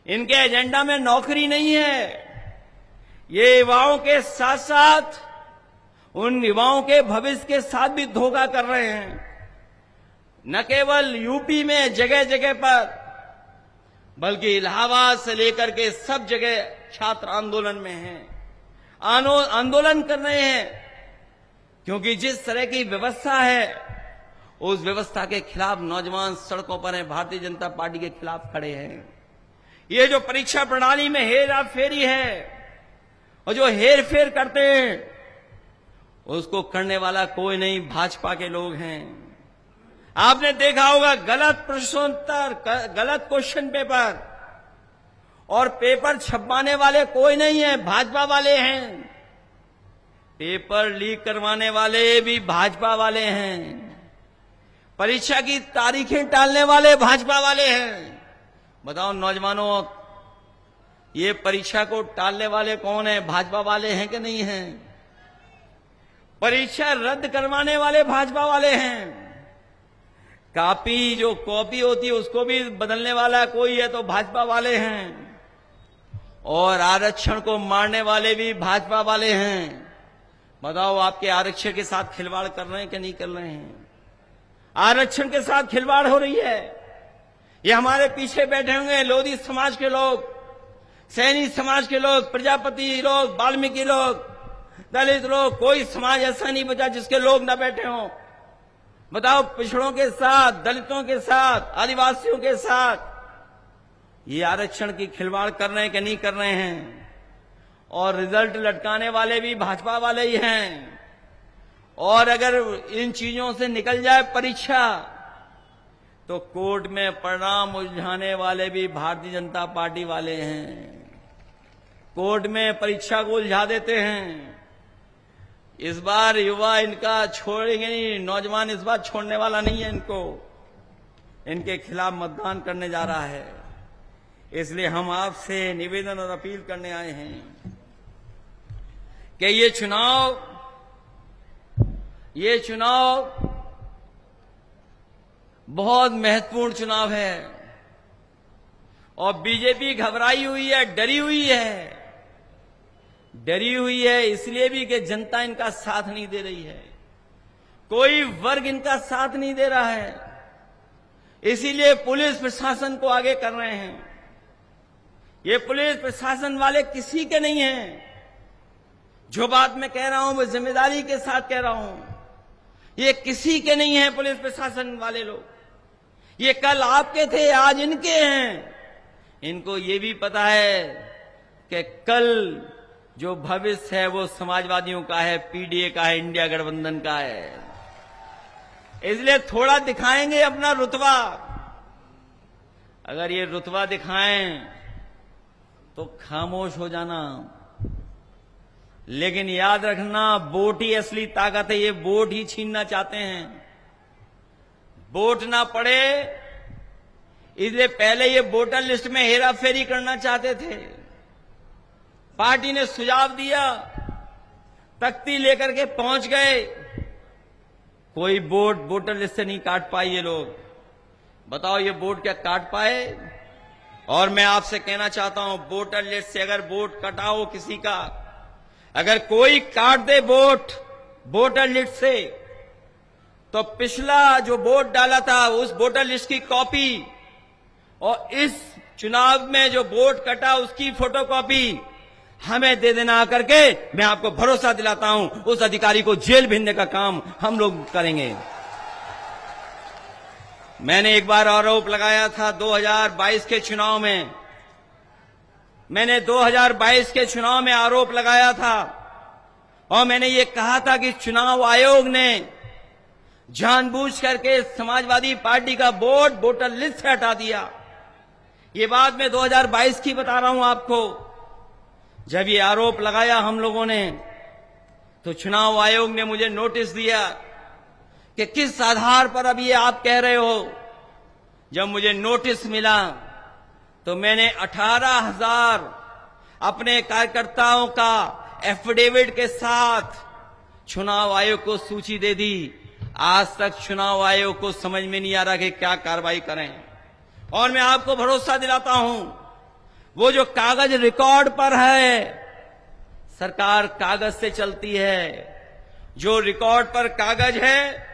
[SPEAKER 2] इनके एजेंडा में नौकरी नहीं है। ये युवाओं के साथ साथ उन युवाओं के भविष्य के साथ भी धोखा कर रहे हैं। न केवल यूपी में जगह जगह पर, बल्कि इलाहाबाद से लेकर के सब जगह छात्र आंदोलन में हैं, आंदोलन कर रहे हैं, क्योंकि जिस तरह की व्यवस्था है उस व्यवस्था के खिलाफ नौजवान सड़कों पर हैं, भारतीय जनता पार्टी के खिलाफ खड़े हैं। ये जो परीक्षा प्रणाली में हेरा फेरी है और जो हेर फेर करते हैं उसको करने वाला कोई नहीं, भाजपा के लोग हैं। आपने देखा होगा गलत प्रश्नोत्तर, गलत क्वेश्चन पेपर और पेपर छपवाने वाले कोई नहीं है, भाजपा वाले हैं। पेपर लीक करवाने वाले भी भाजपा वाले हैं। परीक्षा की तारीखें टालने वाले भाजपा वाले हैं। बताओ नौजवानों, ये परीक्षा को टालने वाले कौन है? भाजपा वाले हैं कि नहीं हैं? परीक्षा रद्द करवाने वाले भाजपा वाले हैं। जो कॉपी होती है उसको भी बदलने वाला कोई है तो भाजपा वाले हैं। और आरक्षण को मारने वाले भी भाजपा वाले हैं। बताओ आपके आरक्षण के साथ खिलवाड़ कर रहे हैं कि नहीं कर रहे हैं? आरक्षण के साथ खिलवाड़ हो रही है। ये हमारे पीछे बैठे होंगे लोधी समाज के लोग, सैनी समाज के लोग, प्रजापति लोग, वाल्मीकि लोग, दलित लोग, कोई समाज ऐसा नहीं बचा जिसके लोग ना बैठे हों। बताओ, पिछड़ों के साथ, दलितों के साथ, आदिवासियों के साथ ये आरक्षण की खिलवाड़ कर रहे हैं कि नहीं कर रहे हैं? और रिजल्ट लटकाने वाले भी भाजपा वाले ही हैं। और अगर इन चीजों से निकल जाए परीक्षा तो कोर्ट में परिणाम उलझाने वाले भी भारतीय जनता पार्टी वाले हैं। कोर्ट में परीक्षा को उलझा देते हैं। इस बार युवा इनका छोड़ेंगे नहीं, नौजवान इस बार छोड़ने वाला नहीं है इनको। इनके खिलाफ मतदान करने जा रहा है। इसलिए हम आपसे निवेदन और अपील करने आए हैं कि ये चुनाव बहुत महत्वपूर्ण चुनाव है और बीजेपी घबराई हुई है, डरी हुई है इसलिए भी कि जनता इनका साथ नहीं दे रही है, कोई वर्ग इनका साथ नहीं दे रहा है। इसीलिए पुलिस प्रशासन को आगे कर रहे हैं। ये पुलिस प्रशासन वाले किसी के नहीं हैं। जो बात मैं कह रहा हूं वो जिम्मेदारी के साथ कह रहा हूं। ये किसी के नहीं है पुलिस प्रशासन वाले लोग। ये कल आपके थे, आज इनके हैं। इनको ये भी पता है कि कल जो भविष्य है वो समाजवादियों का है, पीडीए का है, इंडिया गठबंधन का है। इसलिए थोड़ा दिखाएंगे अपना रुतबा। अगर ये रुतबा दिखाएं तो खामोश हो जाना। लेकिन याद रखना, वोट ही असली ताकत है। ये वोट ही छीनना चाहते हैं। वोट ना पड़े इसलिए पहले ये वोटर लिस्ट में हेराफेरी करना चाहते थे। पार्टी ने सुझाव दिया, तख्ती लेकर के पहुंच गए। कोई वोट वोटर लिस्ट से नहीं काट पाए ये लोग। बताओ, ये वोट क्या काट पाए? और मैं आपसे कहना चाहता हूं, वोटर लिस्ट से अगर वोट कटाओ किसी का, अगर कोई काट दे वोट वोटर लिस्ट से, तो पिछला जो वोट डाला था उस वोटर लिस्ट की कॉपी और इस चुनाव में जो वोट कटा उसकी फोटोकॉपी हमें दे देना आकर के। मैं आपको भरोसा दिलाता हूं, उस अधिकारी को जेल भेजने का काम हम लोग करेंगे। मैंने एक बार आरोप लगाया था 2022 के चुनाव में। मैंने 2022 के चुनाव में आरोप लगाया था और मैंने ये कहा था कि चुनाव आयोग ने जानबूझ करके समाजवादी पार्टी का वोट वोटर लिस्ट से हटा दिया। ये बात मैं 2022 की बता रहा हूं आपको। जब ये आरोप लगाया हम लोगों ने तो चुनाव आयोग ने मुझे नोटिस दिया कि किस आधार पर अब ये आप कह रहे हो। जब मुझे नोटिस मिला तो मैंने 18,000 अपने कार्यकर्ताओं का एफिडेविट के साथ चुनाव आयोग को सूची दे दी। आज तक चुनाव आयोग को समझ में नहीं आ रहा कि क्या कार्रवाई करें। और मैं आपको भरोसा दिलाता हूं, वो जो कागज रिकॉर्ड पर है, सरकार कागज से चलती है। जो रिकॉर्ड पर कागज है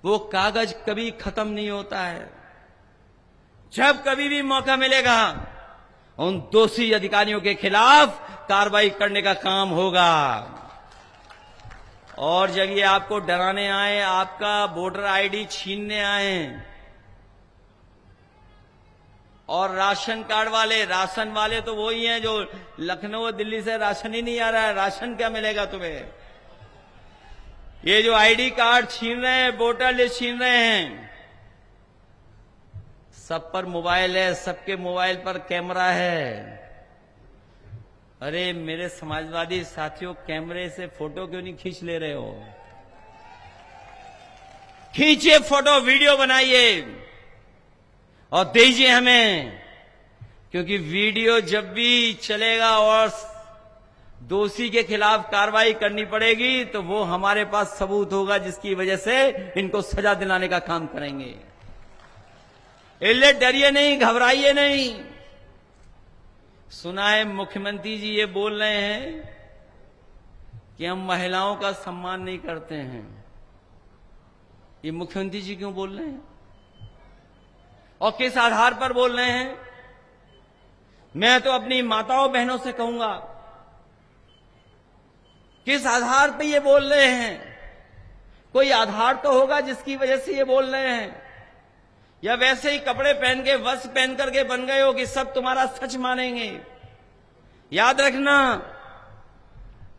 [SPEAKER 2] वो कागज कभी खत्म नहीं होता है। जब कभी भी मौका मिलेगा उन दोषी अधिकारियों के खिलाफ कार्रवाई करने का काम होगा। और जब ये आपको डराने आए, आपका वोटर आईडी छीनने आए और राशन कार्ड वाले, राशन वाले तो वही हैं जो लखनऊ दिल्ली से राशन ही नहीं आ रहा है। राशन क्या मिलेगा तुम्हें? ये जो आईडी कार्ड छीन रहे हैं, वोटर लिस्ट छीन रहे हैं, सब पर मोबाइल है, सबके मोबाइल पर कैमरा है। अरे मेरे समाजवादी साथियों, कैमरे से फोटो क्यों नहीं खींच ले रहे हो? खींचिए फोटो, वीडियो बनाइए और दीजिए हमें। क्योंकि वीडियो जब भी चलेगा और दोषी के खिलाफ कार्रवाई करनी पड़ेगी तो वो हमारे पास सबूत होगा जिसकी वजह से इनको सजा दिलाने का काम करेंगे। इसलिए डरिए नहीं, घबराइए नहीं। सुना है मुख्यमंत्री जी ये बोल रहे हैं कि हम महिलाओं का सम्मान नहीं करते हैं। ये मुख्यमंत्री जी क्यों बोल रहे हैं? और किस आधार पर बोल रहे हैं? मैं तो अपनी माताओं बहनों से कहूंगा, किस आधार पर ये बोल रहे हैं? कोई आधार तो होगा जिसकी वजह से ये बोल रहे हैं, या वैसे ही कपड़े पहन के वस्त्र पहन करके बन गए हो कि सब तुम्हारा सच मानेंगे? याद रखना,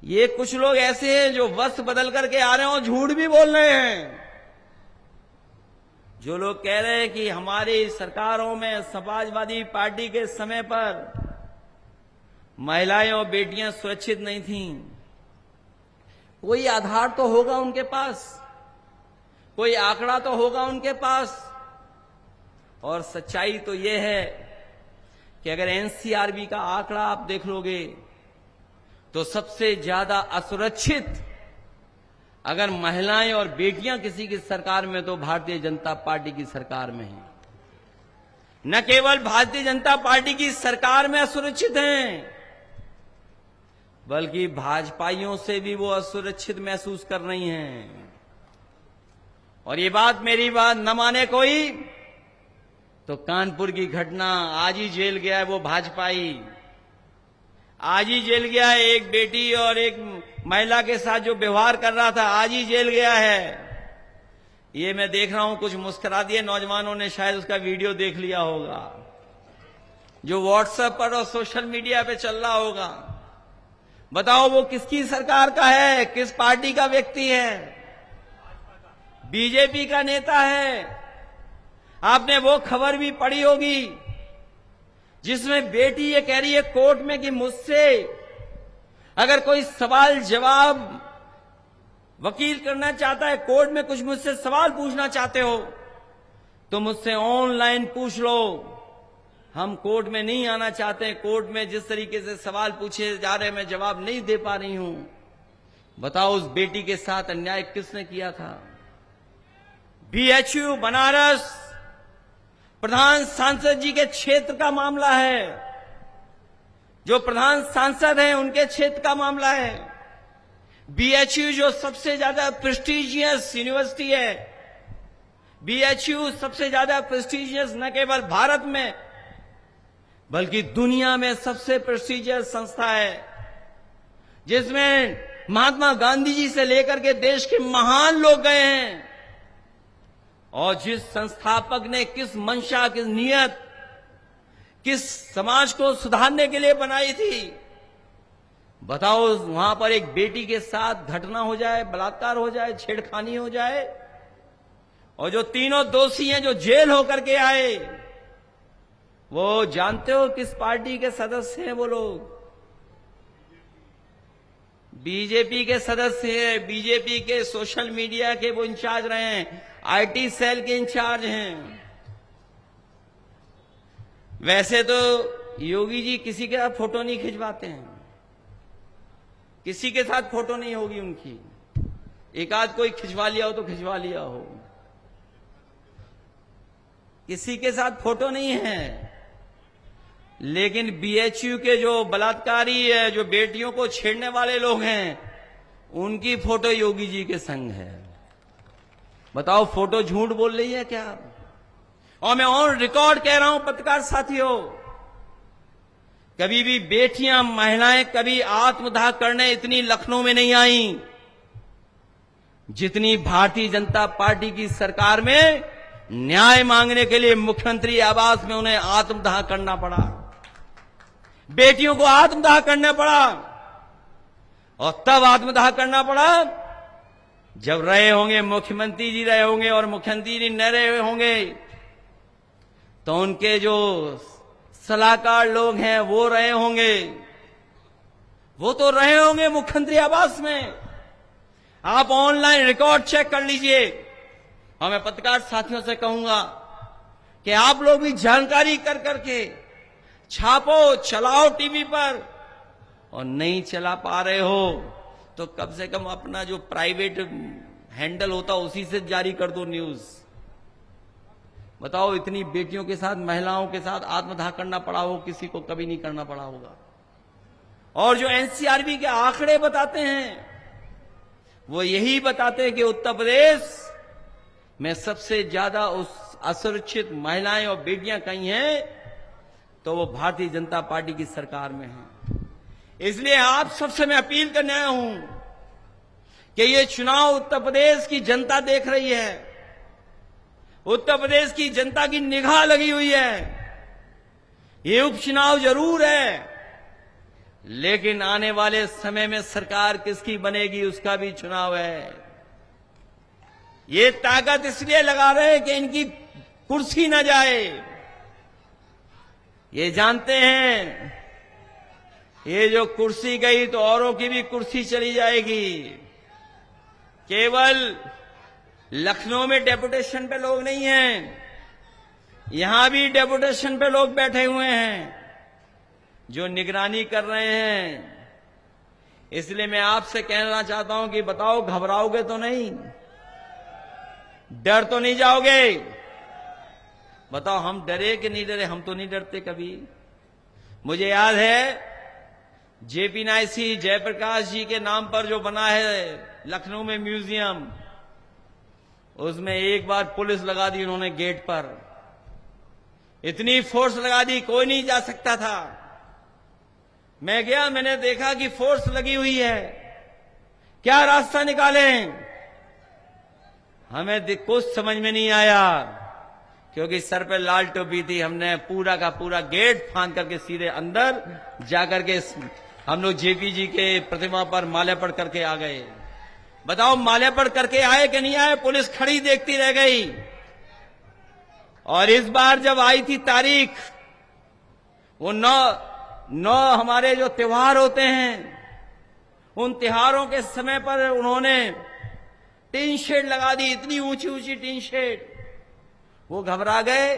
[SPEAKER 2] ये कुछ लोग ऐसे हैं जो वस्त्र बदल करके आ रहे हैं और झूठ भी बोल रहे हैं। जो लोग कह रहे हैं कि हमारी सरकारों में समाजवादी पार्टी के समय पर महिलाएं और बेटियां सुरक्षित नहीं थीं, कोई आधार तो होगा उनके पास, कोई आंकड़ा तो होगा उनके पास। और सच्चाई तो यह है कि अगर एनसीआरबी का आंकड़ा आप देख लोगे तो सबसे ज्यादा असुरक्षित अगर महिलाएं और बेटियां किसी की सरकार में तो भारतीय जनता पार्टी की सरकार में है। न केवल भारतीय जनता पार्टी की सरकार में असुरक्षित हैं, बल्कि भाजपाइयों से भी वो असुरक्षित महसूस कर रही हैं। और ये बात मेरी बात न माने कोई तो कानपुर की घटना, आज ही जेल गया है वो भाजपाई, आज ही जेल गया है। एक बेटी और एक महिला के साथ जो व्यवहार कर रहा था, आज ही जेल गया है। ये मैं देख रहा हूं, कुछ मुस्कुरा दिए नौजवानों ने, शायद उसका वीडियो देख लिया होगा जो व्हाट्सएप पर और सोशल मीडिया पे चल रहा होगा। बताओ वो किसकी सरकार का है, किस पार्टी का व्यक्ति है? बीजेपी का नेता है। आपने वो खबर भी पढ़ी होगी जिसमें बेटी ये कह रही है कोर्ट में कि मुझसे अगर कोई सवाल जवाब वकील करना चाहता है, कोर्ट में कुछ मुझसे सवाल पूछना चाहते हो तो मुझसे ऑनलाइन पूछ लो, हम कोर्ट में नहीं आना चाहते। कोर्ट में जिस तरीके से सवाल पूछे जा रहे मैं जवाब नहीं दे पा रही हूं। बताओ उस बेटी के साथ अन्याय किसने किया था? बीएचयू बनारस प्रधान सांसद जी के क्षेत्र का मामला है, जो प्रधान सांसद हैं उनके क्षेत्र का मामला है। बीएचयू जो सबसे ज्यादा प्रेस्टिजियस यूनिवर्सिटी है, बीएचयू सबसे ज्यादा प्रेस्टिजियस न केवल भारत में बल्कि दुनिया में सबसे प्रेस्टिजियस संस्था है, जिसमें महात्मा गांधी जी से लेकर के देश के महान लोग गए हैं। और जिस संस्थापक ने किस मंशा, किस नियत, किस समाज को सुधारने के लिए बनाई थी, बताओ वहां पर एक बेटी के साथ घटना हो जाए, बलात्कार हो जाए, छेड़खानी हो जाए, और जो तीनों दोषी हैं जो जेल होकर के आए, वो जानते हो किस पार्टी के सदस्य हैं? वो लोग बीजेपी के सदस्य हैं। बीजेपी के सोशल मीडिया के वो इंचार्ज रहे हैं, आईटी सेल के इंचार्ज हैं। वैसे तो योगी जी किसी के साथ फोटो नहीं खिंचवाते हैं, किसी के साथ फोटो नहीं होगी उनकी, एक आध कोई खिंचवा लिया हो तो खिंचवा लिया हो, किसी के साथ फोटो नहीं है। लेकिन बीएचयू के जो बलात्कारी है, जो बेटियों को छेड़ने वाले लोग हैं, उनकी फोटो योगी जी के संग है। बताओ फोटो झूठ बोल रही है क्या? और मैं ऑन रिकॉर्ड कह रहा हूं पत्रकार साथियों, कभी भी बेटियां, महिलाएं कभी आत्मदाह करने इतनी लखनऊ में नहीं आई जितनी भारतीय जनता पार्टी की सरकार में न्याय मांगने के लिए मुख्यमंत्री आवास में उन्हें आत्मदाह करना पड़ा, बेटियों को आत्मदाह करना पड़ा। और तब आत्मदाह करना पड़ा जब रहे होंगे मुख्यमंत्री जी, रहे होंगे, और मुख्यमंत्री जी न रहे होंगे तो उनके जो सलाहकार लोग हैं वो रहे होंगे, वो तो रहे होंगे मुख्यमंत्री आवास में। आप ऑनलाइन रिकॉर्ड चेक कर लीजिए। और मैं पत्रकार साथियों से कहूंगा कि आप लोग भी जानकारी कर करके छापो, चलाओ टीवी पर, और नहीं चला पा रहे हो तो कम से कम अपना जो प्राइवेट हैंडल होता उसी से जारी कर दो न्यूज। बताओ इतनी बेटियों के साथ, महिलाओं के साथ आत्मदाह करना पड़ा हो, किसी को कभी नहीं करना पड़ा होगा। और जो एनसीआरबी के आंकड़े बताते हैं वो यही बताते हैं कि उत्तर प्रदेश में सबसे ज्यादा उस असुरक्षित महिलाएं और बेटियां कहीं हैं तो वो भारतीय जनता पार्टी की सरकार में हैं। इसलिए आप सबसे मैं अपील करने आया हूं कि ये चुनाव उत्तर प्रदेश की जनता देख रही है, उत्तर प्रदेश की जनता की निगाह लगी हुई है। ये उपचुनाव जरूर है, लेकिन आने वाले समय में सरकार किसकी बनेगी उसका भी चुनाव है। ये ताकत इसलिए लगा रहे हैं कि इनकी कुर्सी न जाए। ये जानते हैं ये जो कुर्सी गई तो औरों की भी कुर्सी चली जाएगी। केवल लखनऊ में डेपुटेशन पे लोग नहीं हैं, यहां भी डेपुटेशन पे लोग बैठे हुए हैं जो निगरानी कर रहे हैं। इसलिए मैं आपसे कहना चाहता हूं कि बताओ, घबराओगे तो नहीं? डर तो नहीं जाओगे? बताओ, हम डरे कि नहीं डरे? हम तो नहीं डरते कभी। मुझे याद है जेपी नायसी जयप्रकाश जी के नाम पर जो बना है लखनऊ में म्यूजियम, उसमें एक बार पुलिस लगा दी उन्होंने गेट पर। इतनी फोर्स लगा दी, कोई नहीं जा सकता था। मैं गया, मैंने देखा कि फोर्स लगी हुई है, क्या रास्ता निकालें? हमें कुछ समझ में नहीं आया, क्योंकि सर पे लाल टोपी थी। हमने पूरा का पूरा गेट फांद करके सीधे अंदर जाकर के हम लोग जेपी जी के प्रतिमा पर माल्यार्पण करके आ गए। बताओ, माल्यार्पण करके आए कि नहीं आए? पुलिस खड़ी देखती रह गई। और इस बार जब आई थी तारीख, वो नौ हमारे जो त्योहार होते हैं, उन त्योहारों के समय पर उन्होंने टीन शेड लगा दी, इतनी ऊंची ऊंची टीन शेड। वो घबरा गए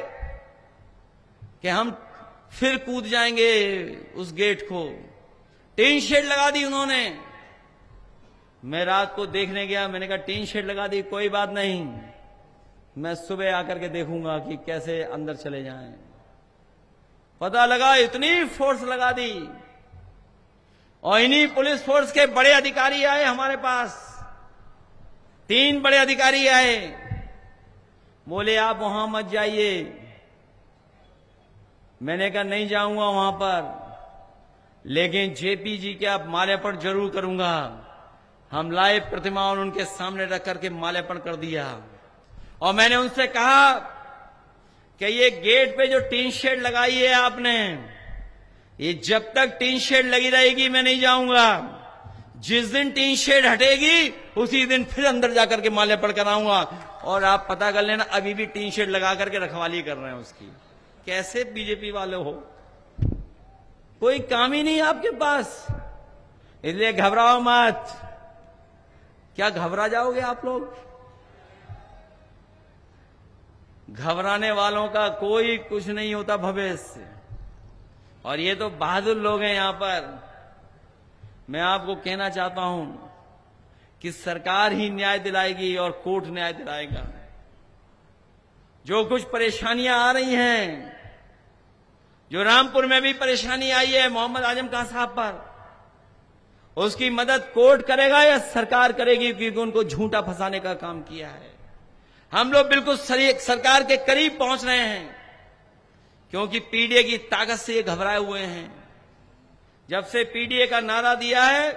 [SPEAKER 2] कि हम फिर कूद जाएंगे उस गेट को। टीन शेड लगा दी उन्होंने। मैं रात को देखने गया, मैंने कहा टीन शेड लगा दी, कोई बात नहीं, मैं सुबह आकर के देखूंगा कि कैसे अंदर चले जाएं। पता लगा इतनी फोर्स लगा दी। और इन्हीं पुलिस फोर्स के बड़े अधिकारी आए हमारे पास, 3 बड़े अधिकारी आए। बोले आप वहां मत जाइए। मैंने कहा नहीं जाऊंगा वहां पर, लेकिन जेपी जी के आप माल्यार्पण जरूर करूंगा। हम लाए प्रतिमा और उनके सामने रख करके माल्यार्पण कर दिया। और मैंने उनसे कहा कि ये गेट पे जो टीन शेड लगाई है आपने, ये जब तक टीन शेड लगी रहेगी मैं नहीं जाऊंगा। जिस दिन टीन शेड हटेगी उसी दिन फिर अंदर जाकर के माल्यार्पण कराऊंगा। और आप पता कर लेना, अभी भी टीन शेड लगा करके रखवाली कर रहे हैं उसकी। कैसे बीजेपी वाले हो, कोई काम ही नहीं आपके पास। इसलिए घबराओ मत। क्या घबरा जाओगे आप लोग? घबराने वालों का कोई कुछ नहीं होता भविष्य। और ये तो बहादुर लोग हैं यहां पर। मैं आपको कहना चाहता हूं कि सरकार ही न्याय दिलाएगी और कोर्ट न्याय दिलाएगा। जो कुछ परेशानियां आ रही हैं, जो रामपुर में भी परेशानी आई है मोहम्मद आजम खान साहब पर, उसकी मदद कोर्ट करेगा या सरकार करेगी? क्योंकि उनको झूठा फंसाने का काम किया है। हम लोग बिल्कुल सरकार के करीब पहुंच रहे हैं, क्योंकि पीडीए की ताकत से ये घबराए हुए हैं। जब से पीडीए का नारा दिया है,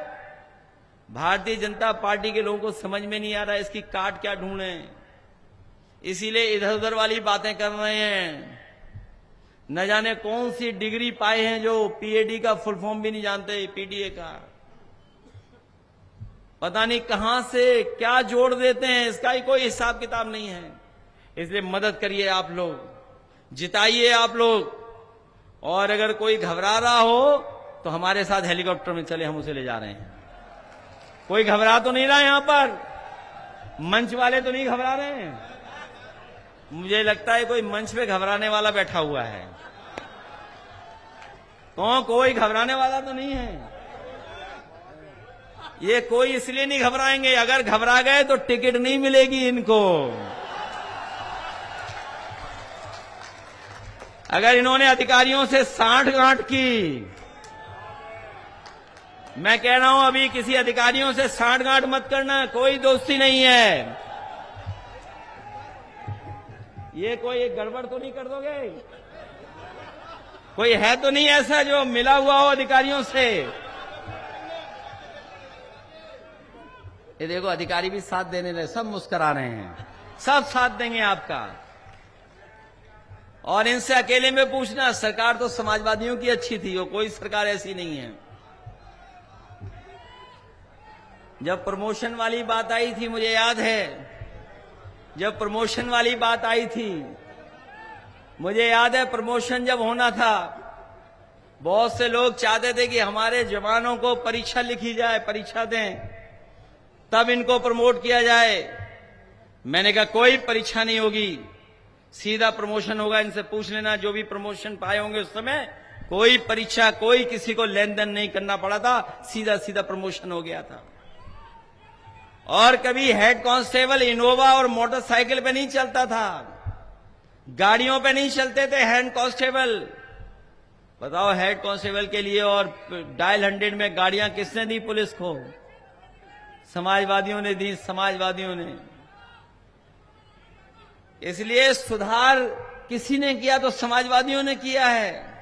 [SPEAKER 2] भारतीय जनता पार्टी के लोगों को समझ में नहीं आ रहा है इसकी काट क्या ढूंढें। इसीलिए इधर उधर वाली बातें कर रहे हैं। न जाने कौन सी डिग्री पाए हैं जो पीएडी का फुल फॉर्म भी नहीं जानते, पीडीए का। पता नहीं कहां से क्या जोड़ देते हैं, इसका ही कोई हिसाब किताब नहीं है। इसलिए मदद करिए आप लोग, जिताइए आप लोग। और अगर कोई घबरा रहा हो तो हमारे साथ हेलीकॉप्टर में चले, हम उसे ले जा रहे हैं। कोई घबरा तो नहीं रहा यहां पर? मंच वाले तो नहीं घबरा रहे हैं? मुझे लगता है कोई मंच पे घबराने वाला बैठा हुआ है। तो कोई घबराने वाला तो नहीं है। ये कोई इसलिए नहीं घबराएंगे, अगर घबरा गए तो टिकट नहीं मिलेगी इनको। अगर इन्होंने अधिकारियों से सांठगांठ की, मैं कह रहा हूं अभी किसी अधिकारियों से सांठगांठ मत करना, कोई दोस्ती नहीं है। ये कोई गड़बड़ तो नहीं कर दोगे? कोई है तो नहीं ऐसा जो मिला हुआ हो अधिकारियों से? ये देखो अधिकारी भी साथ देने लगे, सब मुस्कुरा रहे हैं, सब साथ देंगे आपका। और इनसे अकेले में पूछना, सरकार तो समाजवादियों की अच्छी थी, वो कोई सरकार ऐसी नहीं है। जब प्रमोशन वाली बात आई थी, मुझे याद है, जब प्रमोशन वाली बात आई थी, मुझे याद है प्रमोशन जब होना था, बहुत से लोग चाहते थे कि हमारे जवानों को परीक्षा लिखी जाए, परीक्षा दें, तब इनको प्रमोट किया जाए। मैंने कहा कोई परीक्षा नहीं होगी, सीधा प्रमोशन होगा। इनसे पूछ लेना, जो भी प्रमोशन पाए होंगे उस समय, कोई परीक्षा, कोई किसी को लेन देन नहीं करना पड़ा था, सीधा सीधा प्रमोशन हो गया था। और कभी हेड कांस्टेबल इनोवा और मोटरसाइकिल पे नहीं चलता था, गाड़ियों पे नहीं चलते थे हेड कांस्टेबल। बताओ, हेड कांस्टेबल के लिए और डायल 100 में गाड़ियां किसने दी पुलिस को? समाजवादियों ने दी, समाजवादियों ने। इसलिए सुधार किसी ने किया तो समाजवादियों ने किया है।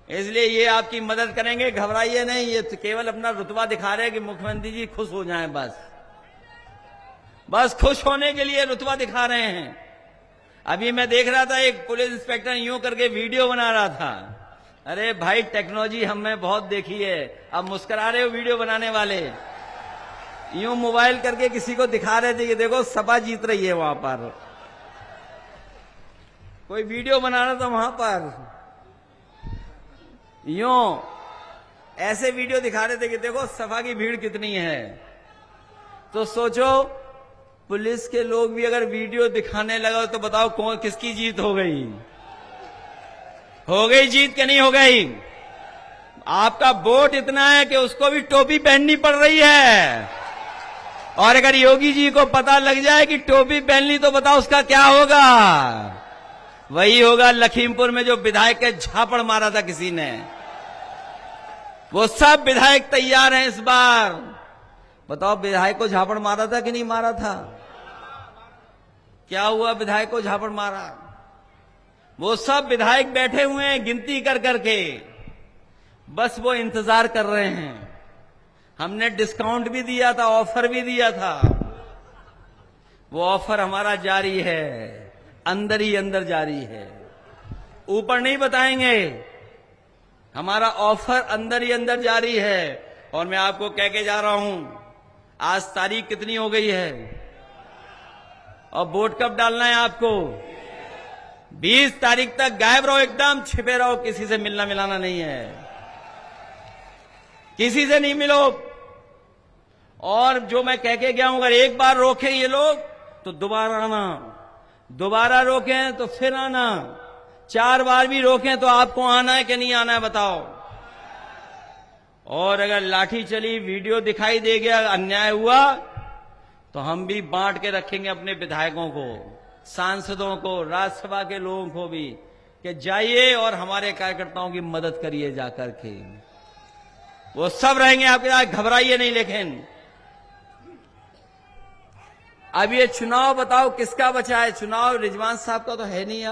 [SPEAKER 2] इसलिए ये आपकी मदद करेंगे, घबराइए नहीं। ये तो केवल अपना रुतबा दिखा रहे हैं कि मुख्यमंत्री जी खुश हो जाएं, बस खुश होने के लिए रुतबा दिखा रहे हैं। अभी मैं देख रहा था, एक पुलिस इंस्पेक्टर यूं करके वीडियो बना रहा था। अरे भाई, टेक्नोलॉजी हमने बहुत देखी है, अब मुस्कुरा रहे हो वीडियो बनाने वाले। यूं मोबाइल करके किसी को दिखा रहे थे कि देखो सपा जीत रही है वहां पर। कोई वीडियो बना रहा था वहां पर, यूं ऐसे वीडियो दिखा रहे थे कि देखो सपा की भीड़ कितनी है। तो सोचो, पुलिस के लोग भी अगर वीडियो दिखाने लगा तो बताओ कौन, किसकी जीत हो गई? हो गई जीत कि नहीं हो गई? आपका वोट इतना है कि उसको भी टोपी पहननी पड़ रही है। और अगर योगी जी को पता लग जाए कि टोपी पहन ली तो बताओ उसका क्या होगा? वही होगा लखीमपुर में जो विधायक के झापड़ मारा था किसी ने। वो सब विधायक तैयार हैं इस बार। बताओ, विधायक को झापड़ मारा था कि नहीं मारा था? क्या हुआ? विधायक को झापड़ मारा। वो सब विधायक बैठे हुए हैं गिनती कर करके, बस वो इंतजार कर रहे हैं। हमने डिस्काउंट भी दिया था, ऑफर भी दिया था, वो ऑफर हमारा जारी है, अंदर ही अंदर जारी है, ऊपर नहीं बताएंगे। हमारा ऑफर अंदर ही अंदर जारी है। और मैं आपको कह के जा रहा हूं, आज तारीख कितनी हो गई है और वोट कब डालना है आपको? 20 तारीख तक गायब रहो, एकदम छिपे रहो, किसी से मिलना मिलाना नहीं है, किसी से नहीं मिलो। और जो मैं कह के गया हूं, अगर एक बार रोके ये लोग तो दोबारा आना, दोबारा रोकें तो फिर आना, 4 बार भी रोकें तो आपको आना है कि नहीं आना है बताओ। और अगर लाठी चली, वीडियो दिखाई दे गया, अन्याय हुआ, तो हम भी बांट के रखेंगे अपने विधायकों को, सांसदों को, राज्यसभा के लोगों को भी, कि जाइए और हमारे कार्यकर्ताओं की मदद करिए जाकर के। वो सब रहेंगे आपके साथ, घबराइए नहीं। लेकिन अब ये चुनाव बताओ किसका बचा है? चुनाव रिजवान साहब का तो है नहीं।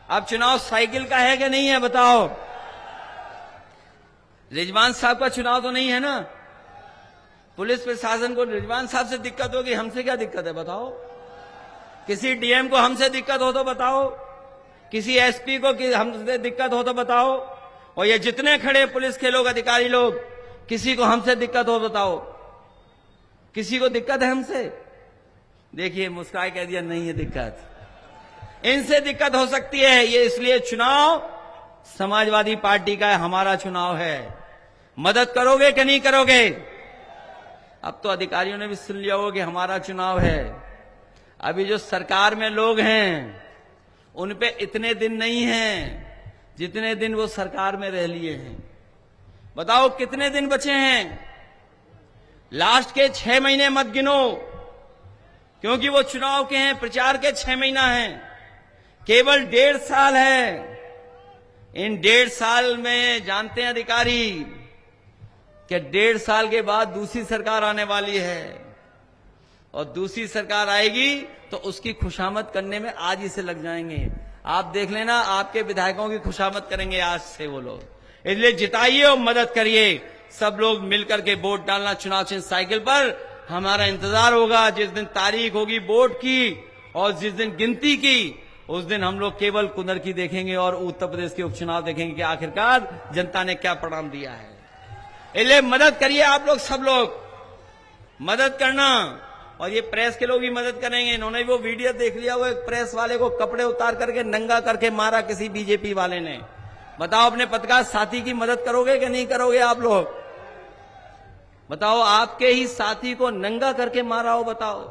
[SPEAKER 2] अब चुनाव साइकिल का है कि नहीं है बताओ? रिजवान साहब का चुनाव तो नहीं है ना। पुलिस प्रशासन को रिजवान साहब से दिक्कत होगी, हमसे क्या दिक्कत है बताओ? किसी डीएम को हमसे दिक्कत हो तो बताओ, किसी एसपी को हमसे दिक्कत हो तो बताओ, और ये जितने खड़े पुलिस के लोग, अधिकारी लोग, किसी को हमसे दिक्कत हो बताओ? किसी को दिक्कत है हमसे? देखिए, मुस्कुराए कह दिया नहीं है दिक्कत। इनसे दिक्कत हो सकती है। ये इसलिए चुनाव समाजवादी पार्टी का है, हमारा चुनाव है। मदद करोगे कि नहीं करोगे? अब तो अधिकारियों ने भी सुन लिया होगा कि हमारा चुनाव है। अभी जो सरकार में लोग हैं उन पे इतने दिन नहीं हैं जितने दिन वो सरकार में रह लिए हैं। बताओ कितने दिन बचे हैं? लास्ट के 6 महीने मत गिनो, क्योंकि वो चुनाव के हैं, प्रचार के 6 महीना हैं, केवल 1.5 साल है। इन 1.5 साल में जानते हैं अधिकारी कि 1.5 साल के बाद दूसरी सरकार आने वाली है। और दूसरी सरकार आएगी तो उसकी खुशामद करने में आज ही से लग जाएंगे। आप देख लेना, आपके विधायकों की खुशामद करेंगे आज से वो लोग। इसलिए जिताइए और मदद करिए, सब लोग मिलकर के वोट डालना चुनाव चिन्ह साइकिल पर। हमारा इंतजार होगा जिस दिन तारीख होगी वोट की और जिस दिन गिनती की, उस दिन हम लोग केवल कुनरकी देखेंगे और उत्तर प्रदेश के उपचुनाव देखेंगे कि आखिरकार जनता ने क्या परिणाम दिया है। इसलिए मदद करिए, आप लोग सब लोग मदद करना, और ये प्रेस के लोग भी मदद करेंगे। इन्होंने वो वीडियो देख लिया, वो एक प्रेस वाले को कपड़े उतार करके नंगा करके मारा किसी बीजेपी वाले ने। बताओ, अपने पत्रकार साथी की मदद करोगे कि नहीं करोगे आप लोग? बताओ, आपके ही साथी को नंगा करके मारा हो, बताओ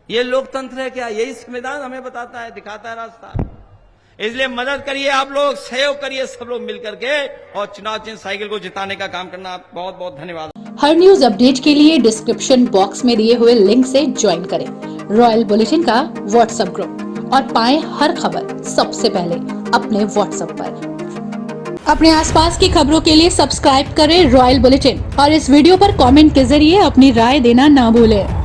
[SPEAKER 2] ये लोकतंत्र है क्या? यही संविधान हमें बताता है, दिखाता है रास्ता। इसलिए मदद करिए, आप लोग सहयोग करिए, सब लोग मिलकर के, और चुनाव चिन्ह साइकिल को जिताने का काम करना। बहुत बहुत धन्यवाद।
[SPEAKER 1] हर न्यूज अपडेट के लिए डिस्क्रिप्शन बॉक्स में दिए हुए लिंक से ज्वाइन करें रॉयल बुलेटिन का व्हाट्सएप ग्रुप और पाएं हर खबर सबसे पहले अपने व्हाट्सएप पर। अपने आसपास की खबरों के लिए सब्सक्राइब करें रॉयल बुलेटिन और इस वीडियो पर कमेंट के जरिए अपनी राय देना ना भूलें।